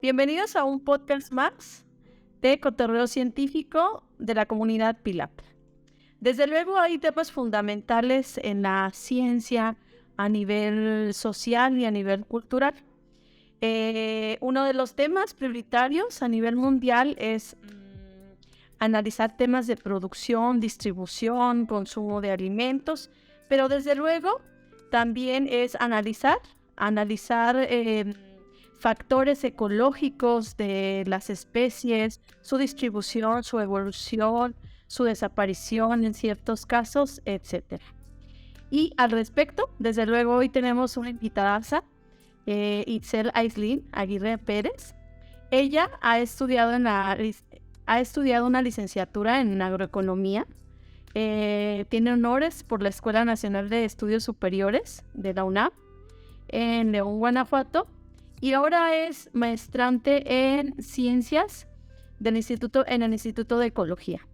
Bienvenidos a un podcast más de cotorreo científico de la comunidad PILAP. Desde luego hay temas fundamentales en la ciencia a nivel social y a nivel cultural. Uno de los temas prioritarios a nivel mundial es analizar temas de producción, distribución, consumo de alimentos, pero desde luego también es analizar factores ecológicos de las especies, su distribución, su evolución, su desaparición en ciertos casos, etc. Y al respecto, desde luego hoy tenemos una invitada, Itzel Aislinn Aguirre Pérez. Ella ha estudiado una licenciatura en agroeconomía. Tiene honores por la Escuela Nacional de Estudios Superiores de la UNAM en León, Guanajuato, y ahora es maestrante en ciencias en el Instituto de Ecología,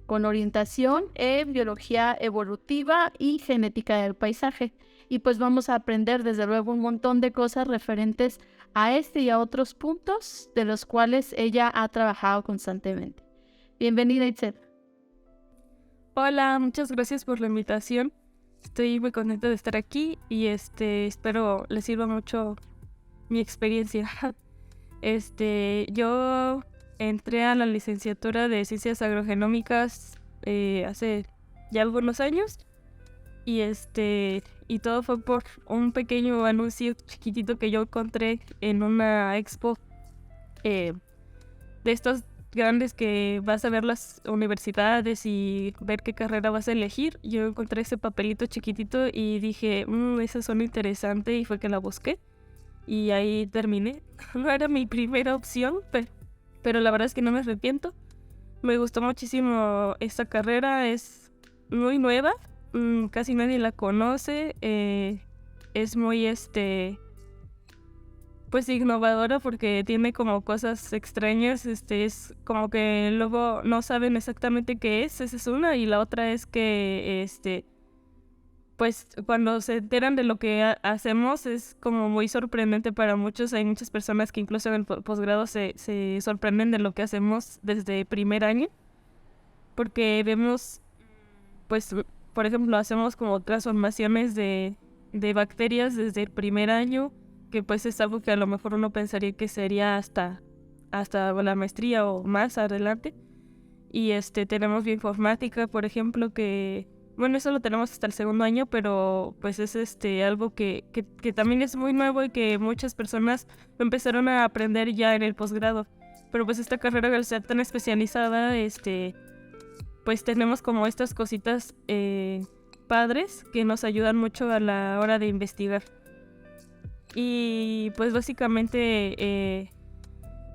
con orientación en biología evolutiva y genética del paisaje. Y pues vamos a aprender desde luego un montón de cosas referentes a este y a otros puntos de los cuales ella ha trabajado constantemente. Bienvenida, Itzel. Hola, muchas gracias por la invitación. Estoy muy contenta de estar aquí y espero les sirva mucho mi experiencia. Yo entré a la licenciatura de Ciencias Agrogenómicas hace ya algunos años y todo fue por un pequeño anuncio chiquitito que yo encontré en una expo de estos grandes que vas a ver las universidades y ver qué carrera vas a elegir. Yo encontré ese papelito chiquitito y dije, esa suena interesante, y fue que la busqué y ahí terminé. No era mi primera opción, pero la verdad es que no me arrepiento. Me gustó muchísimo esta carrera, es muy nueva, casi nadie la conoce, es muy pues innovadora porque tiene como cosas extrañas, es como que luego no saben exactamente qué es. Esa es una, y la otra es que pues cuando se enteran de lo que hacemos es como muy sorprendente para muchos. Hay muchas personas que incluso en el posgrado se sorprenden de lo que hacemos desde primer año, porque vemos, pues por ejemplo, hacemos como transformaciones de bacterias desde el primer año, que pues es algo que a lo mejor uno pensaría que sería hasta la maestría o más adelante. Y tenemos bioinformática, por ejemplo, que bueno, eso lo tenemos hasta el segundo año, pero pues es algo que también es muy nuevo y que muchas personas empezaron a aprender ya en el posgrado. Pero pues esta carrera, al ser tan especializada, pues tenemos como estas cositas padres que nos ayudan mucho a la hora de investigar. Y pues básicamente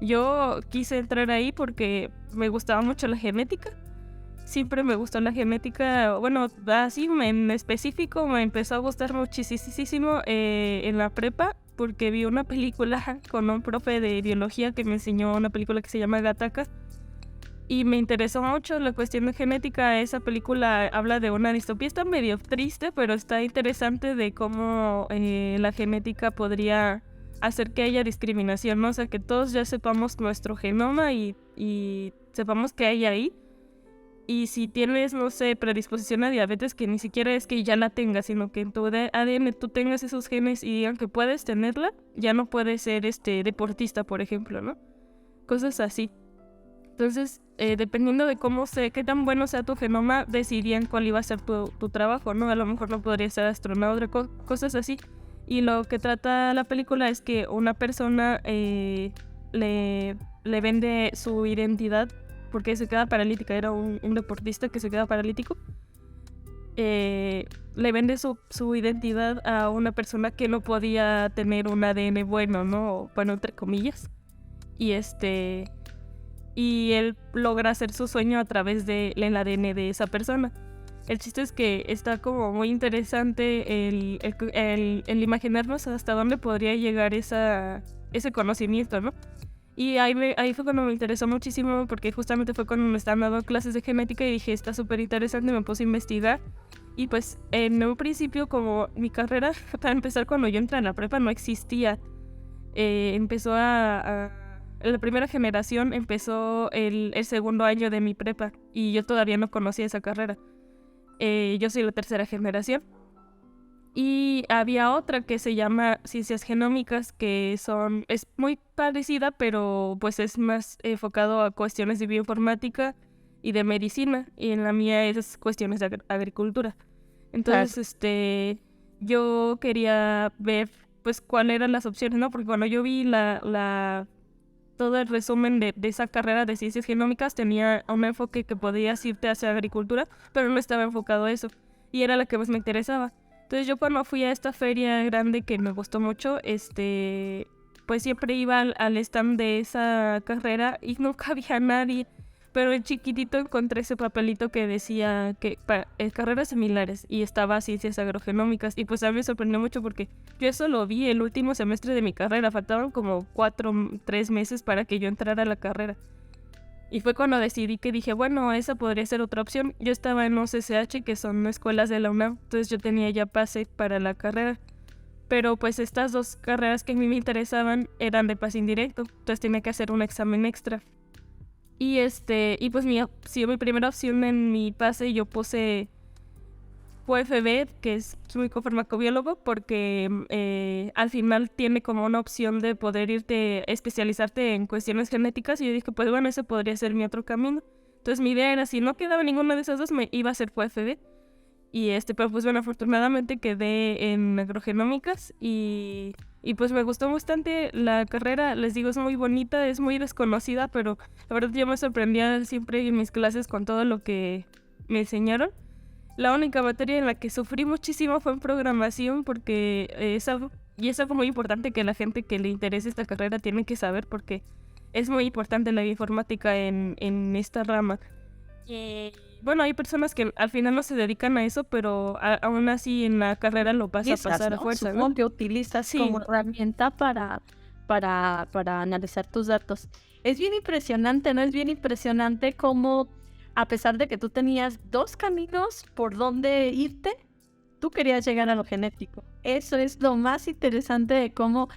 yo quise entrar ahí porque me gustaba mucho la genética. Siempre me gustó la genética. Bueno, así en específico me empezó a gustar muchísimo en la prepa, porque vi una película con un profe de biología que me enseñó una película que se llama Gattaca. Y me interesó mucho la cuestión de genética. Esa película habla de una distopía, está medio triste, pero está interesante de cómo la genética podría hacer que haya discriminación, ¿no? O sea, que todos ya sepamos nuestro genoma y sepamos qué hay ahí. Y si tienes, no sé, predisposición a diabetes, que ni siquiera es que ya la tengas, sino que en tu ADN tú tengas esos genes y digan que puedes tenerla, ya no puedes ser deportista, por ejemplo, ¿no? Cosas así. Entonces, dependiendo de qué tan bueno sea tu genoma, decidían cuál iba a ser tu trabajo, ¿no? A lo mejor no podría ser astronauta, cosas así. Y lo que trata la película es que una persona le vende su identidad porque se queda paralítica. Era un deportista que se queda paralítico. Le vende su identidad a una persona que no podía tener un ADN bueno, ¿no? Bueno, entre comillas. Y él logra hacer su sueño a través del ADN de esa persona. El chiste es que está como muy interesante el imaginarnos hasta dónde podría llegar ese conocimiento, ¿no? Y ahí fue cuando me interesó muchísimo, porque justamente fue cuando me estaban dando clases de genética y dije, está súper interesante, me puse a investigar. Y pues en un principio, como mi carrera, para empezar, cuando yo entré en la prepa no existía. Empezó a la primera generación empezó el segundo año de mi prepa y yo todavía no conocía esa carrera. Yo soy la tercera generación. Y había otra que se llama Ciencias Genómicas, que es muy parecida, pero pues es más enfocado a cuestiones de bioinformática y de medicina, y en la mía es cuestiones de agricultura. Entonces, yo quería ver pues cuáles eran las opciones, ¿no? Porque cuando yo vi todo el resumen de esa carrera de Ciencias Genómicas, tenía un enfoque que podías irte hacia agricultura, pero no estaba enfocado a eso, y era la que más me interesaba. Entonces yo cuando fui a esta feria grande que me gustó mucho, pues siempre iba al stand de esa carrera y nunca había nadie. Pero en chiquitito encontré ese papelito que decía que carreras similares y estaba Ciencias Agrogenómicas. Y pues a mí me sorprendió mucho porque yo eso lo vi el último semestre de mi carrera. Faltaban como 3 meses para que yo entrara a la carrera. Y fue cuando decidí que dije, bueno, esa podría ser otra opción. Yo estaba en OCCH, que son escuelas de la UNAM, entonces yo tenía ya pase para la carrera. Pero pues estas 2 carreras que a mí me interesaban eran de pase indirecto, entonces tenía que hacer un examen extra. Y pues mi primera opción en mi pase yo puse QFB, que es químico farmacobiólogo, porque al final tiene como una opción de poder especializarte en cuestiones genéticas, y yo dije, pues bueno, ese podría ser mi otro camino. Entonces mi idea era, si no quedaba ninguna de esas 2, me iba a hacer QFB. Y pero pues bueno, afortunadamente quedé en agrogenómicas y pues me gustó bastante la carrera. Les digo, es muy bonita, es muy desconocida, pero la verdad yo me sorprendía siempre en mis clases con todo lo que me enseñaron. La única materia en la que sufrí muchísimo fue en programación, porque es algo muy importante que la gente que le interese esta carrera tiene que saber, porque es muy importante la informática en esta rama. Bueno, hay personas que al final no se dedican a eso, pero aún así en la carrera lo vas a pasar, ¿no? A fuerza, Supongo ¿no? que utilizas como herramienta para analizar tus datos. Es bien impresionante, ¿no? Es bien impresionante cómo, a pesar de que tú tenías 2 caminos por donde irte, tú querías llegar a lo genético. Eso es lo más interesante de cómo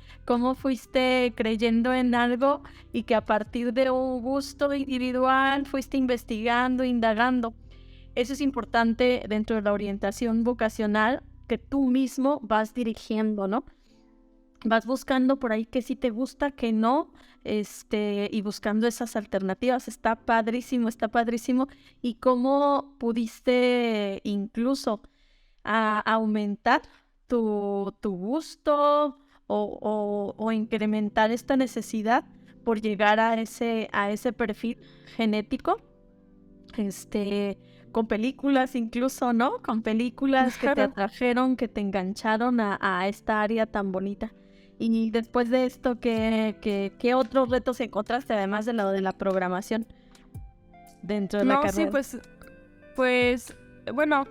fuiste creyendo en algo y que a partir de un gusto individual fuiste investigando, indagando. Eso es importante dentro de la orientación vocacional, que tú mismo vas dirigiendo, ¿no? Vas buscando por ahí que sí te gusta, que no, y buscando esas alternativas. Está padrísimo. Y cómo pudiste incluso aumentar tu gusto o incrementar esta necesidad por llegar a ese perfil genético, con películas incluso, ¿no? Con películas que te atrajeron, que te engancharon a esta área tan bonita. Y después de esto, ¿qué otros retos encontraste, además de lo de la programación dentro de la carrera? Sí, pues bueno,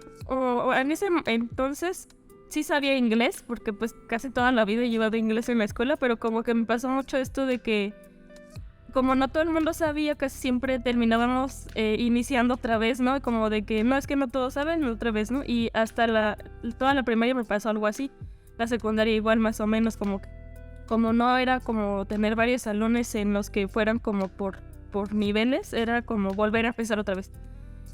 en ese entonces sí sabía inglés, porque pues casi toda la vida he llevado inglés en la escuela, pero como que me pasó mucho esto de que como no todo el mundo sabía, casi siempre terminábamos iniciando otra vez, ¿no? Como de que no, es que no todos saben, otra vez, ¿no? Y hasta toda la primaria me pasó algo así. La secundaria igual, más o menos, como no era como tener varios salones en los que fueran como por niveles, era como volver a empezar otra vez.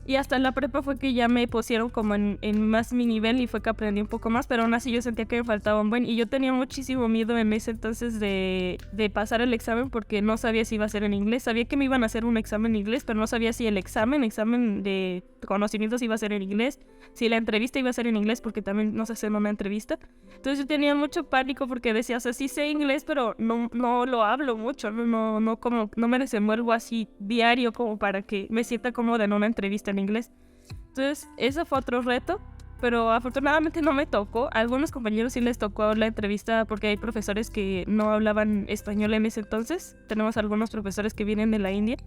Y hasta en la prepa fue que ya me pusieron como en más mi nivel y fue que aprendí un poco más, pero aún así yo sentía que me faltaba un buen. Y yo tenía muchísimo miedo en ese entonces de pasar el examen, porque no sabía si iba a ser en inglés. Sabía que me iban a hacer un examen en inglés, pero no sabía si el examen de conocimientos iba a ser en inglés, si la entrevista iba a ser en inglés, porque también nos hacen una entrevista. Entonces yo tenía mucho pánico porque decía, o sea, sí sé inglés, pero no lo hablo mucho, no me desenvuelvo así diario como para que me sienta cómoda en una entrevista en inglés. Entonces ese fue otro reto, pero afortunadamente no me tocó. A algunos compañeros sí les tocó la entrevista, porque hay profesores que no hablaban español en ese entonces. Tenemos algunos profesores que vienen de la India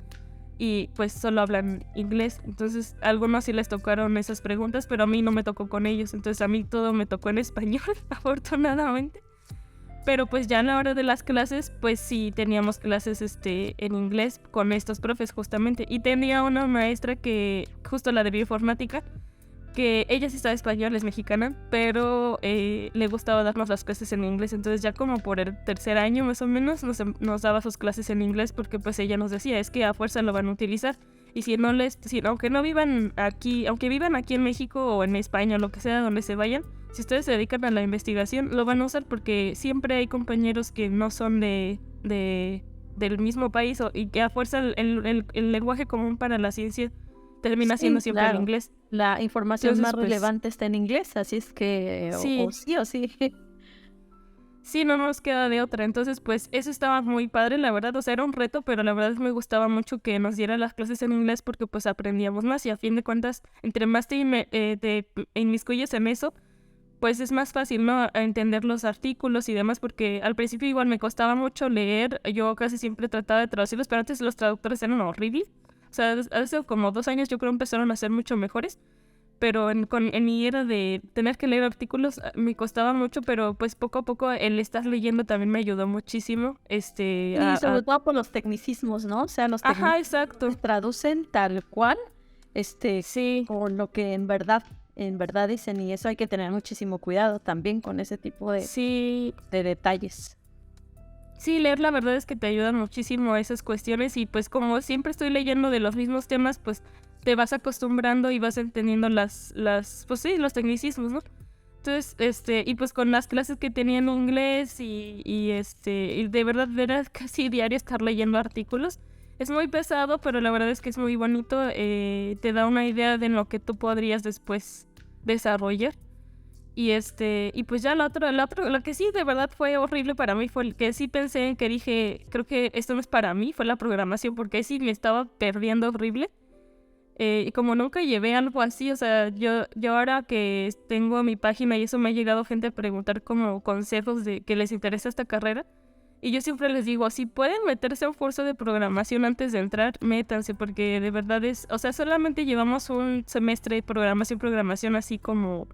y pues solo hablan inglés, entonces a algunos sí les tocaron esas preguntas, pero a mí no me tocó con ellos, entonces a mí todo me tocó en español, afortunadamente. Pero pues ya a la hora de las clases, pues sí teníamos clases en inglés con estos profes justamente. Y tenía una maestra que, justo la de bioinformática, que ella sí sabe español, es mexicana, pero le gustaba darnos las clases en inglés. Entonces ya como por el tercer año más o menos nos daba sus clases en inglés, porque pues ella nos decía, es que a fuerza lo van a utilizar. Y aunque no vivan aquí, aunque vivan aquí en México o en España o lo que sea, donde se vayan, si ustedes se dedican a la investigación, lo van a usar, porque siempre hay compañeros que no son del mismo país, y que a fuerza el lenguaje común para la ciencia termina siendo siempre el inglés. La información Entonces, más pues, relevante está en inglés, así es que sí. o sí o sí. Sí, no nos queda de otra. Entonces, pues eso estaba muy padre, la verdad. O sea, era un reto, pero la verdad me gustaba mucho que nos diera las clases en inglés, porque pues aprendíamos más, y a fin de cuentas, entre más te inmiscuyes en eso, pues es más fácil, ¿no? A entender los artículos y demás, porque al principio igual me costaba mucho leer. Yo casi siempre trataba de traducirlos, pero antes los traductores eran horribles. O sea, hace como 2 años yo creo empezaron a ser mucho mejores. Pero en mi era de tener que leer artículos me costaba mucho, pero pues poco a poco el estar leyendo también me ayudó muchísimo. Y sobre todo por los tecnicismos, ¿no? O sea, los tecnicismos Ajá, exacto. se traducen tal cual, Sí. con lo que en verdad dicen, y eso hay que tener muchísimo cuidado también con ese tipo Sí. de detalles. Sí, leer la verdad es que te ayuda muchísimo a esas cuestiones, y pues como siempre estoy leyendo de los mismos temas, pues te vas acostumbrando y vas entendiendo pues sí, los tecnicismos, ¿no? Entonces, y pues con las clases que tenía en inglés y de verdad era casi diario estar leyendo artículos. Es muy pesado, pero la verdad es que es muy bonito, te da una idea de lo que tú podrías después desarrollar. Y pues ya lo que sí de verdad fue horrible para mí fue el que sí pensé, que dije, creo que esto no es para mí, fue la programación, porque sí me estaba perdiendo horrible. Y como nunca llevé algo así, o sea, yo ahora que tengo mi página y eso, me ha llegado gente a preguntar como consejos de que les interesa esta carrera. Y yo siempre les digo, si pueden meterse a un curso de programación antes de entrar, métanse, porque de verdad o sea, solamente llevamos un semestre de programación así como,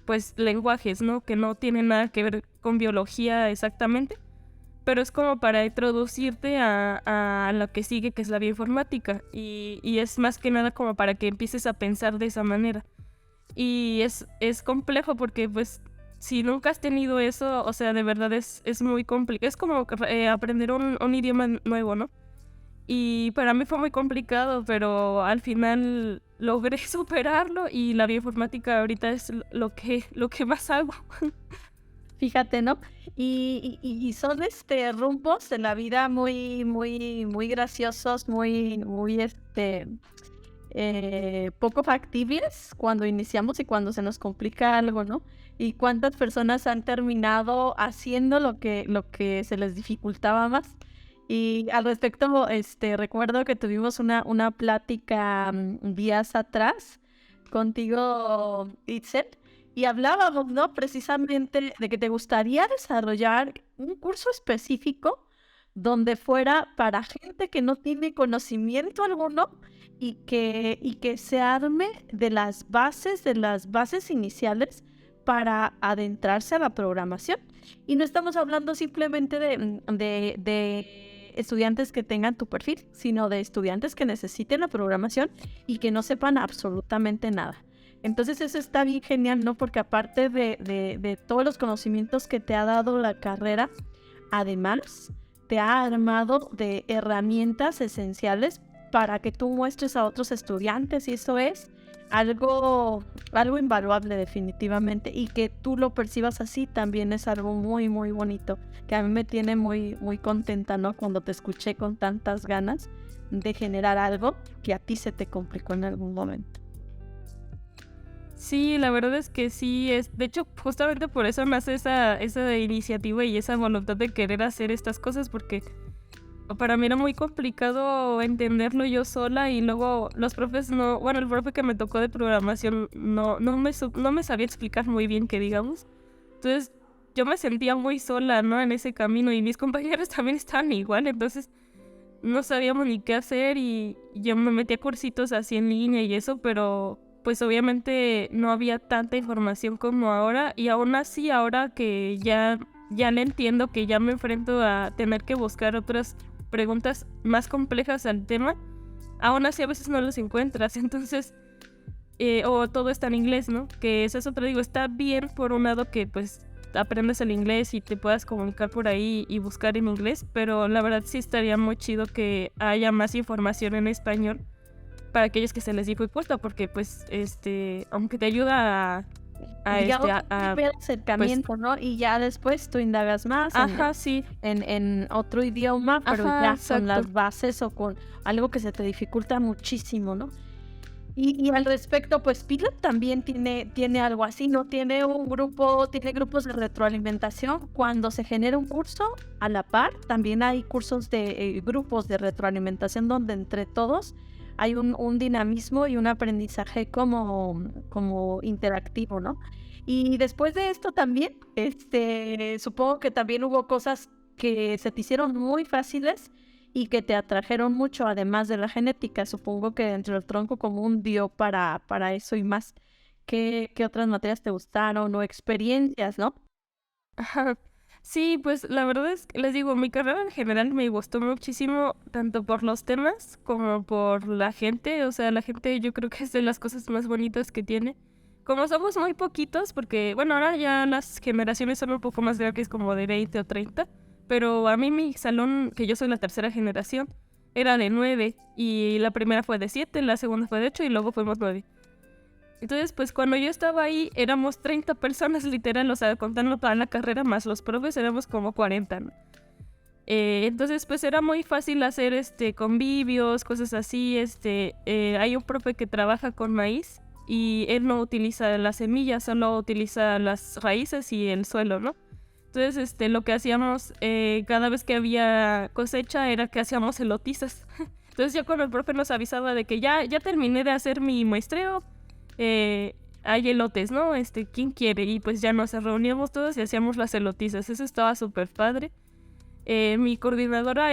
pues, lenguajes, ¿no? Que no tienen nada que ver con biología exactamente. Pero es como para introducirte a lo que sigue, que es la bioinformática. Y es más que nada como para que empieces a pensar de esa manera. Y es complejo porque, pues, si nunca has tenido eso, o sea, de verdad es muy complicado. Es como aprender un idioma nuevo, ¿no? Y para mí fue muy complicado, pero al final logré superarlo, y la bioinformática ahorita es lo que más hago. Fíjate, ¿no? Y son rumbos de la vida muy, muy, muy graciosos, muy, muy poco factibles cuando iniciamos y cuando se nos complica algo, ¿no? Y cuántas personas han terminado haciendo lo que se les dificultaba más. Y al respecto, recuerdo que tuvimos una plática días atrás contigo, Itzel, y hablábamos, ¿no? Precisamente de que te gustaría desarrollar un curso específico donde fuera para gente que no tiene conocimiento alguno, y que se arme de las bases iniciales para adentrarse a la programación. Y no estamos hablando simplemente de estudiantes que tengan tu perfil, sino de estudiantes que necesiten la programación y que no sepan absolutamente nada. Entonces eso está bien genial, ¿no? Porque aparte de todos los conocimientos que te ha dado la carrera, además te ha armado de herramientas esenciales para que tú muestres a otros estudiantes, y eso es algo invaluable definitivamente, y que tú lo percibas así también es algo muy, muy bonito, que a mí me tiene muy, muy contenta, ¿no? Cuando te escuché con tantas ganas de generar algo que a ti se te complicó en algún momento. Sí, la verdad es que sí, de hecho, justamente por eso nace esa iniciativa y esa voluntad de querer hacer estas cosas, porque para mí era muy complicado entenderlo yo sola, y luego los profes el profe que me tocó de programación no me sabía explicar muy bien, que digamos. Entonces yo me sentía muy sola, ¿no? En ese camino, y mis compañeros también estaban igual, entonces no sabíamos ni qué hacer, y yo me metí a cursitos así en línea y eso, pero pues obviamente no había tanta información como ahora, y aún así ahora que ya le entiendo, que ya me enfrento a tener que buscar otras preguntas más complejas al tema, aún así a veces no las encuentras. Entonces o todo está en inglés, ¿no? Que eso te digo, está bien por un lado que pues aprendes el inglés y te puedas comunicar por ahí y buscar en inglés, pero la verdad sí estaría muy chido que haya más información en español para aquellos que se les dificulta, porque pues aunque te ayuda Digamos, a primer pues, acercamiento, ¿no? Y ya después tú indagas más ajá, sí, en otro idioma, pero ajá, ya con exacto. las bases o con algo que se te dificulta muchísimo, ¿no? Y al respecto, pues Pilot también tiene algo así, ¿no? Tiene grupos de retroalimentación. Cuando se genera un curso, a la par, también hay cursos de grupos de retroalimentación donde entre todos hay un dinamismo y un aprendizaje como interactivo, ¿no? Y después de esto también, supongo que también hubo cosas que se te hicieron muy fáciles y que te atrajeron mucho, además de la genética. Supongo que dentro del tronco común dio para eso y más. ¿Qué otras materias te gustaron o experiencias, no? Ajá. Sí, pues la verdad es que les digo, mi carrera en general me gustó muchísimo, tanto por los temas como por la gente. O sea, la gente yo creo que es de las cosas más bonitas que tiene. Como somos muy poquitos, porque bueno, ahora ya las generaciones son un poco más grandes, como de 20 o 30, pero a mí mi salón, que yo soy la tercera generación, era de 9 y la primera fue de 7, la segunda fue de 8 y luego fuimos 9. Entonces, pues cuando yo estaba ahí éramos 30 personas literal, o sea, contando toda la carrera más los profes éramos como 40, ¿no? Entonces, pues era muy fácil hacer convivios, cosas así. Hay un profe que trabaja con maíz y él no utiliza las semillas, solo utiliza las raíces y el suelo, ¿no? Entonces, lo que hacíamos cada vez que había cosecha era que hacíamos elotizas. Entonces, ya cuando el profe nos avisaba de que ya terminé de hacer mi muestreo, hay elotes, ¿no? ¿Quién quiere? Y pues ya nos reuníamos todos y hacíamos las elotizas. Eso estaba súper padre. Mi coordinadora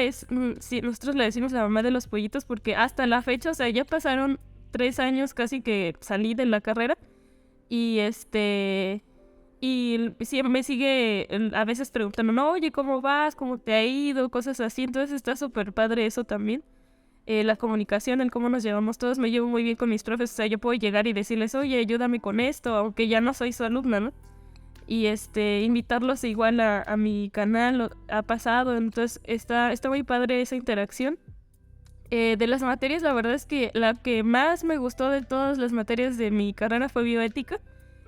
sí, nosotros le decimos la mamá de los pollitos porque hasta la fecha, o sea, ya pasaron 3 años casi que salí de la carrera y y sí, me sigue a veces preguntando, no, oye, ¿cómo vas? ¿Cómo te ha ido? Cosas así. Entonces está súper padre eso también. La comunicación, el cómo nos llevamos todos, me llevo muy bien con mis profes. O sea, yo puedo llegar y decirles, oye, ayúdame con esto, aunque ya no soy su alumna, ¿no? Y invitarlos igual a mi canal, ha pasado. Entonces está muy padre esa interacción. De las materias, la verdad es que la que más me gustó de todas las materias de mi carrera fue bioética.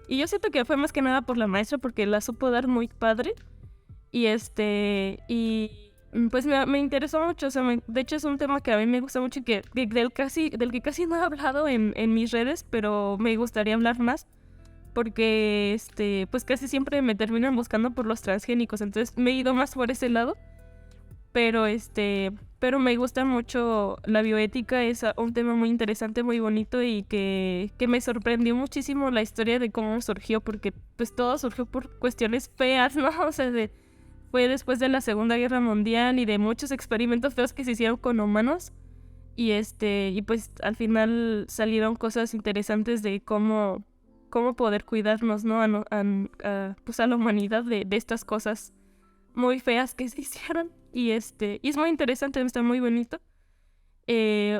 Y yo siento que fue más que nada por la maestra porque la supo dar muy padre. Y pues me interesó mucho. O sea, de hecho es un tema que a mí me gusta mucho y del que casi no he hablado en mis redes, pero me gustaría hablar más. Porque pues casi siempre me terminan buscando por los transgénicos. Entonces me he ido más por ese lado. Pero pero me gusta mucho la bioética, es un tema muy interesante, muy bonito y que me sorprendió muchísimo la historia de cómo surgió, porque pues todo surgió por cuestiones feas, ¿no? O sea, fue después de la Segunda Guerra Mundial y de muchos experimentos feos que se hicieron con humanos y pues al final salieron cosas interesantes de cómo poder cuidarnos, ¿no? Pues a la humanidad de estas cosas muy feas que se hicieron. Y y es muy interesante, está muy bonito.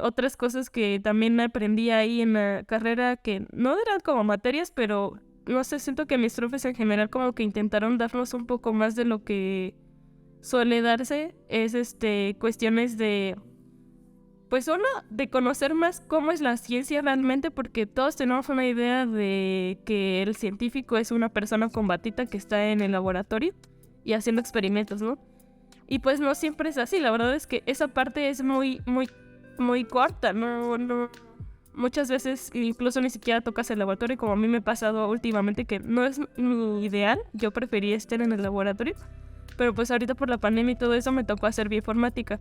Otras cosas que también aprendí ahí en la carrera que no eran como materias, pero no sé, siento que mis profes en general como que intentaron darnos un poco más de lo que suele darse. Es cuestiones de, pues uno, de conocer más cómo es la ciencia realmente, porque todos tenemos una idea de que el científico es una persona con batita que está en el laboratorio y haciendo experimentos, ¿no? Y pues no siempre es así, la verdad es que esa parte es muy, muy, muy corta, no, muchas veces incluso ni siquiera tocas el laboratorio, como a mí me ha pasado últimamente, que no es mi ideal, yo prefería estar en el laboratorio, pero pues ahorita por la pandemia y todo eso me tocó hacer bioinformática.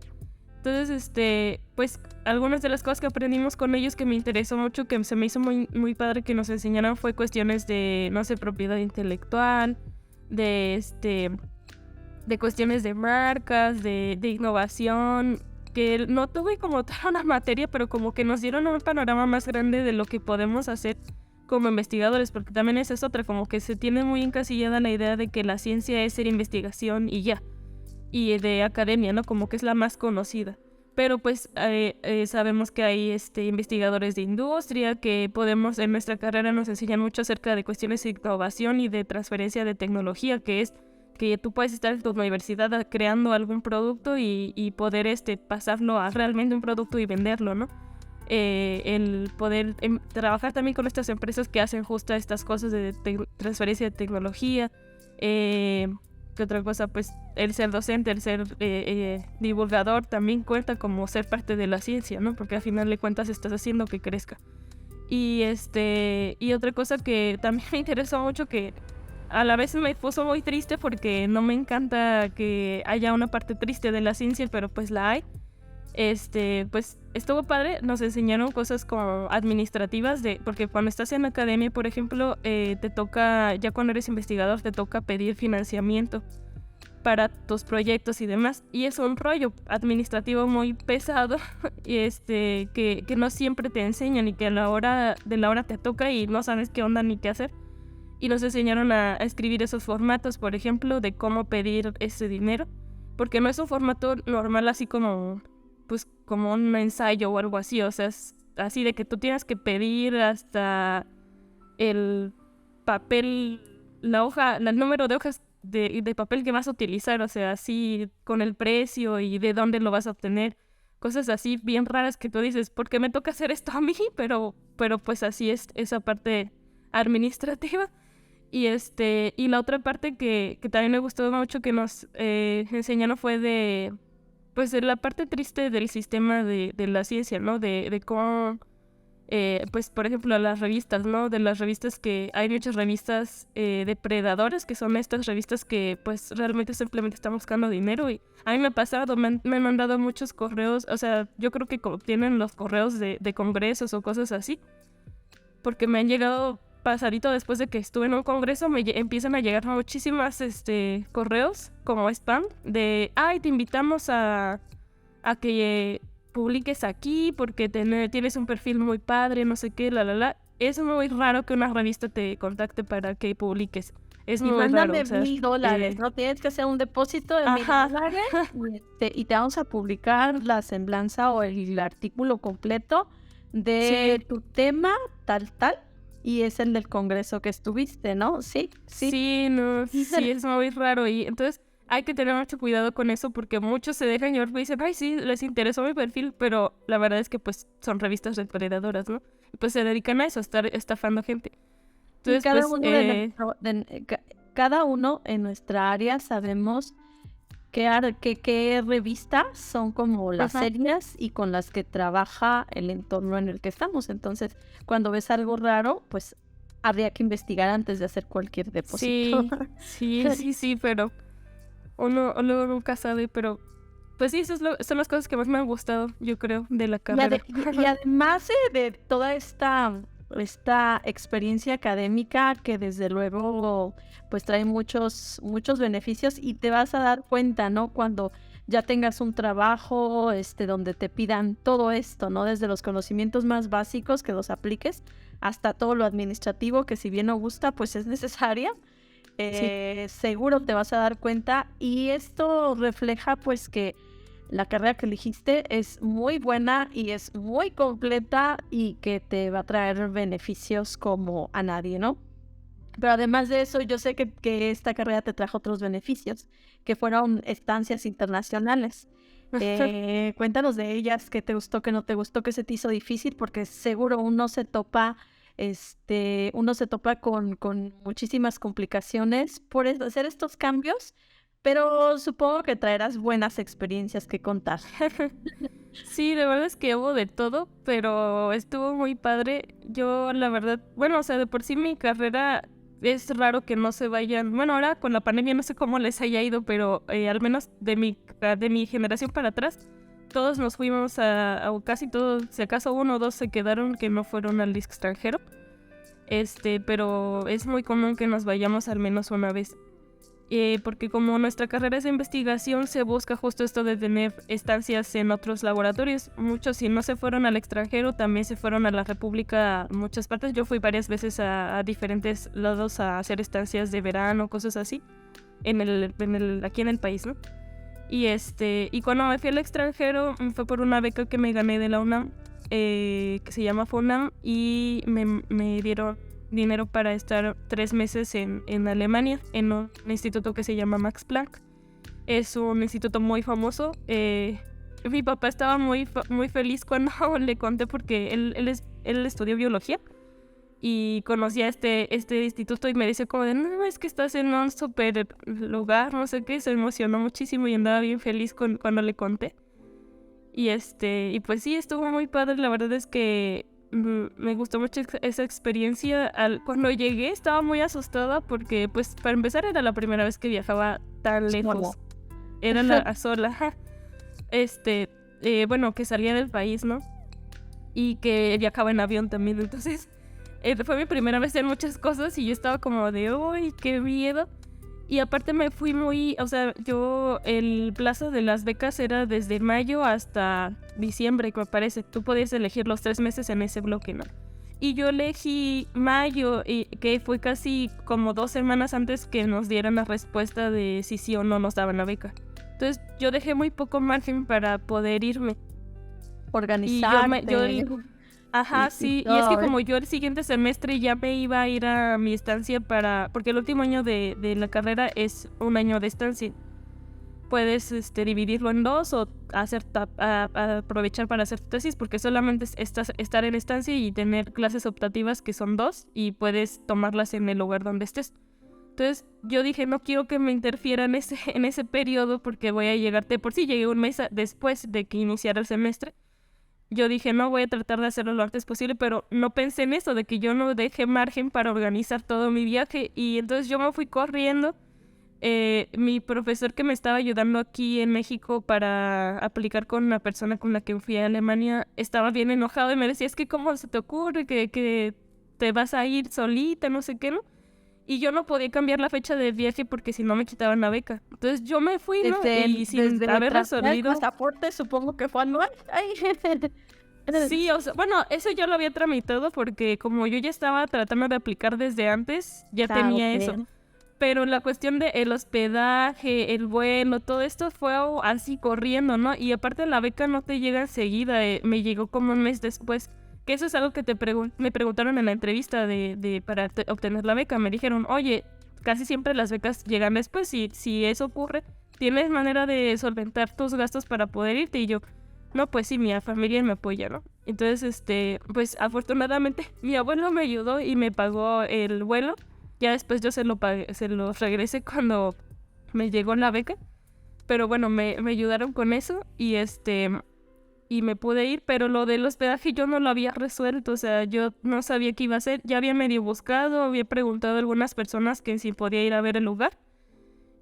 Entonces, pues algunas de las cosas que aprendimos con ellos que me interesó mucho, que se me hizo muy, muy padre que nos enseñaran fue cuestiones de, no sé, propiedad intelectual, de cuestiones de marcas, de innovación, que no tuve como tal una materia, pero como que nos dieron un panorama más grande de lo que podemos hacer como investigadores, porque también esa es otra, como que se tiene muy encasillada la idea de que la ciencia es ser investigación y ya, y de academia, ¿no? Como que es la más conocida. pero pues sabemos que hay investigadores de industria que podemos, en nuestra carrera nos enseñan mucho acerca de cuestiones de innovación y de transferencia de tecnología, que es que tú puedes estar en tu universidad creando algún producto y poder pasarlo a realmente un producto y venderlo, ¿no? El poder trabajar también con estas empresas que hacen justo estas cosas de transferencia de tecnología. ¿Qué otra cosa? Pues el ser docente, el ser divulgador también cuenta como ser parte de la ciencia, ¿no? Porque al final de cuentas estás haciendo que crezca. Y otra cosa que también me interesó mucho, que a la vez me puso muy triste porque no me encanta que haya una parte triste de la ciencia, pero pues la hay. Pues estuvo padre, nos enseñaron cosas como administrativas, porque cuando estás en la academia, por ejemplo, te toca, ya cuando eres investigador, te toca pedir financiamiento para tus proyectos y demás, y es un rollo administrativo muy pesado y que no siempre te enseñan, y que a la hora te toca y no sabes qué onda ni qué hacer. Y nos enseñaron a escribir esos formatos, por ejemplo, de cómo pedir ese dinero, porque no es un formato normal así como un ensayo o algo así, o sea, es así de que tú tienes que pedir hasta el papel, la hoja, el número de hojas de papel que vas a utilizar, o sea, así con el precio y de dónde lo vas a obtener, cosas así bien raras que tú dices, ¿por qué me toca hacer esto a mí? Pero pues así es esa parte administrativa. Y la otra parte que también me gustó mucho que nos enseñaron fue de la parte triste del sistema de la ciencia, ¿no? De cómo, pues por ejemplo, las revistas, ¿no? De las revistas, que hay muchas revistas depredadoras, que son estas revistas que pues realmente simplemente están buscando dinero. Y a mí me ha pasado, me han mandado muchos correos, o sea, yo creo que obtienen los correos de congresos o cosas así, porque me han llegado pasadito después de que estuve en un congreso, empiezan a llegar muchísimas correos como spam de, ay, te invitamos a que publiques aquí porque tienes un perfil muy padre, no sé qué, Es muy raro que una revista te contacte para que publiques. Es Y muy mándame raro. O sea, $1,000, ¿no? Tienes que hacer un depósito de Ajá. $1,000 y te vamos a publicar la semblanza o el artículo completo de Sí. tu tema, tal, y es el del congreso que estuviste, ¿no? Sí. Sí, no, sí, es muy raro. Y entonces hay que tener mucho cuidado con eso, porque muchos se dejan llevar y dicen, ay, sí, les interesó mi perfil, pero la verdad es que pues son revistas depredadoras, ¿no? Y pues se dedican a eso, a estar estafando gente. Y Entonces, cada pues, uno cada uno en nuestra área sabemos qué revistas son como las Ajá. serias y con las que trabaja el entorno en el que estamos. Entonces, cuando ves algo raro, pues habría que investigar antes de hacer cualquier depósito. Sí, pero uno nunca sabe, pero pues sí, son las cosas que más me han gustado, yo creo, de la carrera. Y además de toda esta experiencia académica, que desde luego pues trae muchos beneficios, y te vas a dar cuenta, ¿no? Cuando ya tengas un trabajo donde te pidan todo esto, ¿no? Desde los conocimientos más básicos que los apliques hasta todo lo administrativo, que si bien no gusta, pues es necesaria. Seguro te vas a dar cuenta, y esto refleja pues que la carrera que elegiste es muy buena y es muy completa y que te va a traer beneficios como a nadie, ¿no? Pero además de eso, yo sé que esta carrera te trajo otros beneficios, que fueron estancias internacionales. Cuéntanos de ellas, qué te gustó, qué no te gustó, qué se te hizo difícil, porque seguro uno se topa con muchísimas complicaciones por hacer estos cambios, pero supongo que traerás buenas experiencias que contar. Sí, de verdad es que hubo de todo, pero estuvo muy padre. Yo, la verdad, bueno, o sea, de por sí mi carrera es raro que no se vayan. Bueno, ahora con la pandemia no sé cómo les haya ido, pero al menos de mi generación para atrás, todos nos fuimos o casi todos, si acaso uno o dos se quedaron que no fueron al extranjero. Pero es muy común que nos vayamos al menos una vez. Porque como nuestra carrera es de investigación, se busca justo esto de tener estancias en otros laboratorios. Muchos, si no se fueron al extranjero, también se fueron a la República, muchas partes. Yo fui varias veces a diferentes lados a hacer estancias de verano, cosas así, aquí en el país, ¿no? Y cuando me fui al extranjero fue por una beca que me gané de la UNAM, que se llama FUNAM, y me dieron dinero para estar 3 meses en Alemania, en un instituto que se llama Max Planck. Es un instituto muy famoso. Mi papá estaba muy feliz cuando le conté, porque él estudió biología y conocía este instituto, y me decía como de, no, es que estás en un super lugar, no sé qué. Se emocionó muchísimo y andaba bien feliz cuando le conté. Y pues sí, estuvo muy padre. La verdad es que me gustó mucho esa experiencia. Cuando llegué estaba muy asustada porque, pues, para empezar, era la primera vez que viajaba tan lejos. Era la sola. Bueno, que salía del país, ¿no? Y que viajaba en avión también. Entonces, fue mi primera vez en muchas cosas y yo estaba como de, uy, qué miedo. Y aparte me fui el plazo de las becas era desde mayo hasta diciembre, me parece. Tú podías elegir los 3 meses en ese bloque, ¿no? Y yo elegí mayo, que fue casi como 2 semanas antes que nos dieran la respuesta de si sí o no nos daban la beca. Entonces yo dejé muy poco margen para poder irme. Organizarte. Ajá, sí. Y es que como yo el siguiente semestre ya me iba a ir a mi estancia porque el último año de la carrera es un año de estancia. Puedes dividirlo en 2 o aprovechar para hacer tu tesis, porque solamente es estar en estancia y tener clases optativas que son 2 y puedes tomarlas en el lugar donde estés. Entonces yo dije, no quiero que me interfiera en ese periodo, porque voy a llegar, por sí llegué un mes después de que iniciara el semestre. Yo dije, no, voy a tratar de hacerlo lo antes posible, pero no pensé en eso, de que yo no deje margen para organizar todo mi viaje. Y entonces yo me fui corriendo. Mi profesor que me estaba ayudando aquí en México para aplicar con una persona con la que fui a Alemania estaba bien enojado y me decía, es que ¿cómo se te ocurre que te vas a ir solita, no sé qué, ¿no? Y yo no podía cambiar la fecha de viaje porque si no me quitaban la beca. Entonces yo me fui, ¿no? Y sin haber resolvido... El pasaporte supongo que fue anual. Sí, o sea, bueno, eso ya lo había tramitado porque como yo ya estaba tratando de aplicar desde antes, ya tenía eso. Pero la cuestión de el hospedaje, el vuelo, todo esto fue así corriendo, ¿no? Y aparte la beca no te llega enseguida, me llegó como un mes después. Que eso es algo que me preguntaron en la entrevista para obtener la beca. Me dijeron, oye, casi siempre las becas llegan después, y si eso ocurre, ¿tienes manera de solventar tus gastos para poder irte? Y yo, no, pues sí, mi familia me apoya, ¿no? Entonces, pues afortunadamente mi abuelo me ayudó y me pagó el vuelo. Ya después yo se lo regresé cuando me llegó la beca. Pero bueno, me ayudaron con eso y me pude ir, pero lo del hospedaje yo no lo había resuelto, o sea, yo no sabía qué iba a hacer. Ya había medio buscado, había preguntado a algunas personas que si podía ir a ver el lugar.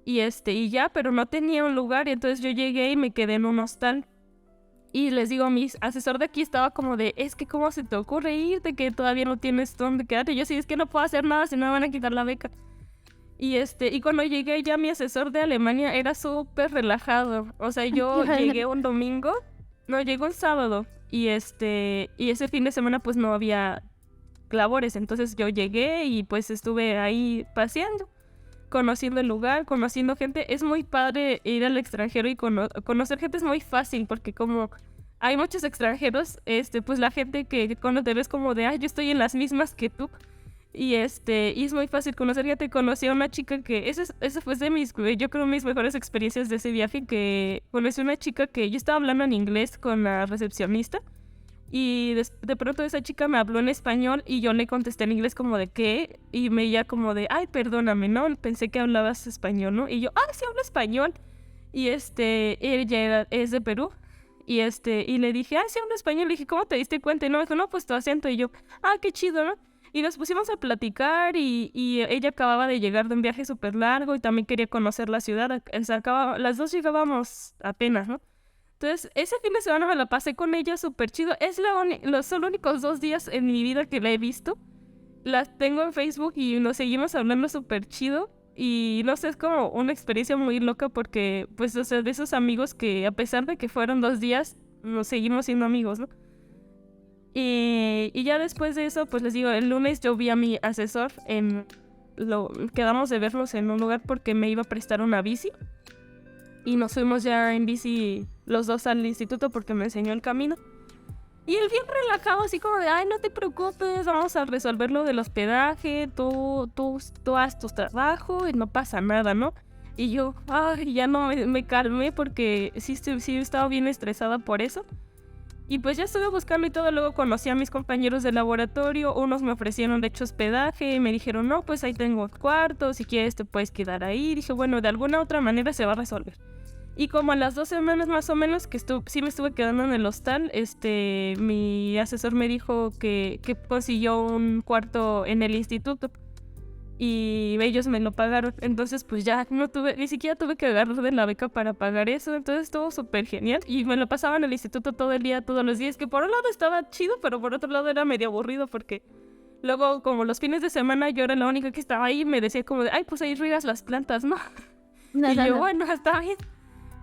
Y ya, pero no tenía un lugar, y entonces yo llegué y me quedé en un hostal. Y les digo, mi asesor de aquí estaba como de, es que ¿cómo se te ocurre irte que todavía no tienes dónde quedarte? Y yo, sí, es que no puedo hacer nada si no me van a quitar la beca. Y cuando llegué ya mi asesor de Alemania era súper relajado. O sea, yo llegué un domingo, no, llegó un sábado. Y ese fin de semana pues no había labores. Entonces yo llegué y pues estuve ahí paseando, conociendo el lugar, conociendo gente. Es muy padre ir al extranjero y conocer gente. Es muy fácil porque como hay muchos extranjeros, pues la gente que cuando te ves como de, ay, yo estoy en las mismas que tú. Y es muy fácil conocer gente. Conocí a una chica que, esa fue yo creo, mis mejores experiencias de ese viaje, que conocí a una chica que yo estaba hablando en inglés con la recepcionista. Y de pronto esa chica me habló en español y yo le contesté en inglés como de ¿qué? Y me ella como de, ay, perdóname, ¿no? Pensé que hablabas español, ¿no? Y yo, sí hablo español. Y ella es de Perú. Y le dije, sí hablo español. Le dije, ¿cómo te diste cuenta? Y no, me dijo, no, pues tu acento. Y yo, qué chido, ¿no? Y nos pusimos a platicar y ella acababa de llegar de un viaje súper largo y también quería conocer la ciudad. O sea, las dos llegábamos apenas, ¿no? Entonces, ese fin de semana me la pasé con ella súper chido. Son los únicos 2 días en mi vida que la he visto. Las tengo en Facebook y nos seguimos hablando súper chido. Y no sé, es como una experiencia muy loca porque, pues, o sea, de esos amigos que a pesar de que fueron 2 días, nos seguimos siendo amigos, ¿no? Y ya después de eso, pues les digo, el lunes yo vi a mi asesor, quedamos de vernos en un lugar porque me iba a prestar una bici. y nos fuimos ya en bici los dos al instituto porque me enseñó el camino. Y él bien relajado, así como de, ay, no te preocupes, vamos a resolver lo del hospedaje, tú haz tu trabajo y no pasa nada, ¿no? Y yo, ay, ya no me calmé porque sí estaba bien estresada por eso. Y pues ya estuve buscando y todo, luego conocí a mis compañeros de laboratorio, unos me ofrecieron de hecho hospedaje, y me dijeron, no, pues ahí tengo cuarto, si quieres te puedes quedar ahí. Y dije, bueno, de alguna otra manera se va a resolver. Y como a las 2 semanas más o menos que sí me estuve quedando en el hostal, mi asesor me dijo que consiguió un cuarto en el instituto y ellos me lo pagaron. Entonces pues ya ni siquiera tuve que agarrar de la beca para pagar eso. Entonces estuvo súper genial y me lo pasaba en el instituto todo el día, todos los días, que por un lado estaba chido, pero por otro lado era medio aburrido porque luego como los fines de semana yo era la única que estaba ahí y me decía como de, ay, pues ahí riegas las plantas, ¿no? Y yo, bueno, está bien.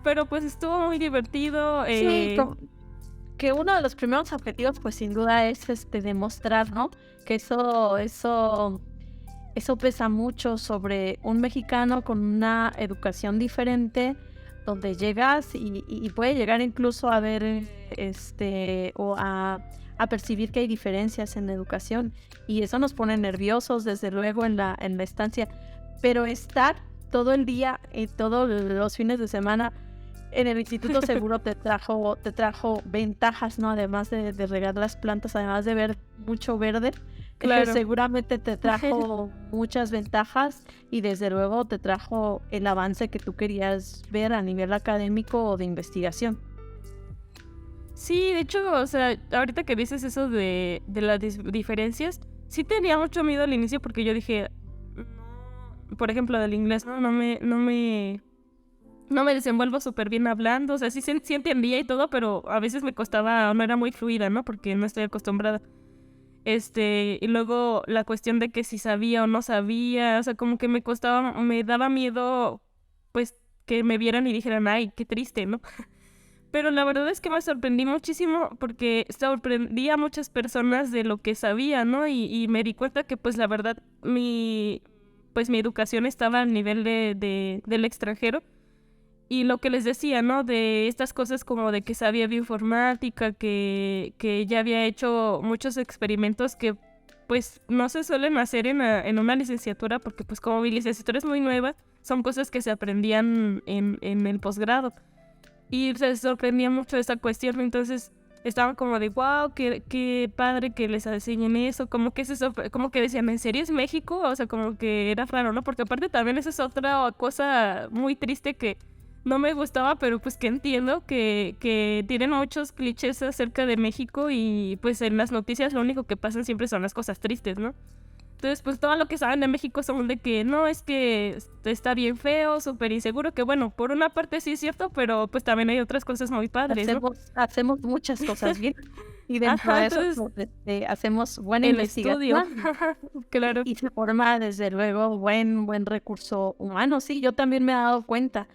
Pero pues estuvo muy divertido. Sí, que uno de los primeros objetivos pues sin duda es demostrar, ¿no? Que eso pesa mucho sobre un mexicano con una educación diferente, donde llegas y puede llegar incluso a ver o a percibir que hay diferencias en la educación, y eso nos pone nerviosos desde luego en la estancia, pero estar todo el día y todos los fines de semana en el instituto seguro te trajo ventajas, ¿no? Además de regar las plantas, además de ver mucho verde, Claro. seguramente te trajo muchas ventajas y desde luego te trajo el avance que tú querías ver a nivel académico o de investigación. Sí, de hecho, o sea, ahorita que dices eso de las diferencias, sí tenía mucho miedo al inicio porque yo dije, por ejemplo, del inglés, no me desenvuelvo súper bien hablando, o sea, sí entendía y todo, pero a veces me costaba, no era muy fluida, ¿no? Porque no estoy acostumbrada. Y luego la cuestión de que si sabía o no sabía, o sea, como que me daba miedo, pues, que me vieran y dijeran, ay, qué triste, ¿no? Pero la verdad es que me sorprendí muchísimo porque sorprendí a muchas personas de lo que sabía, ¿no? Y me di cuenta que, pues, la verdad, mi educación estaba al nivel del extranjero. Y lo que les decía, ¿no? De estas cosas como de que sabía bioinformática, que ya había hecho muchos experimentos que pues no se suelen hacer en una licenciatura porque pues como mi licenciatura es muy nueva, son cosas que se aprendían en el posgrado. Y se sorprendía mucho esa cuestión, entonces estaban como de wow, qué padre que les enseñen eso, como que como que decían, ¿en serio es México? O sea, como que era raro, ¿no? Porque aparte también esa es otra cosa muy triste que no me gustaba, pero pues que entiendo que tienen muchos clichés acerca de México y pues en las noticias lo único que pasan siempre son las cosas tristes, ¿no? Entonces pues todo lo que saben de México son de que no, es que está bien feo, súper inseguro, que bueno, por una parte sí es cierto, pero pues también hay otras cosas muy padres, ¿no? Hacemos muchas cosas bien y dentro Ajá, de eso entonces hacemos buena el estudio, investigación claro. y se forma desde luego buen recurso humano. Sí, yo también me he dado cuenta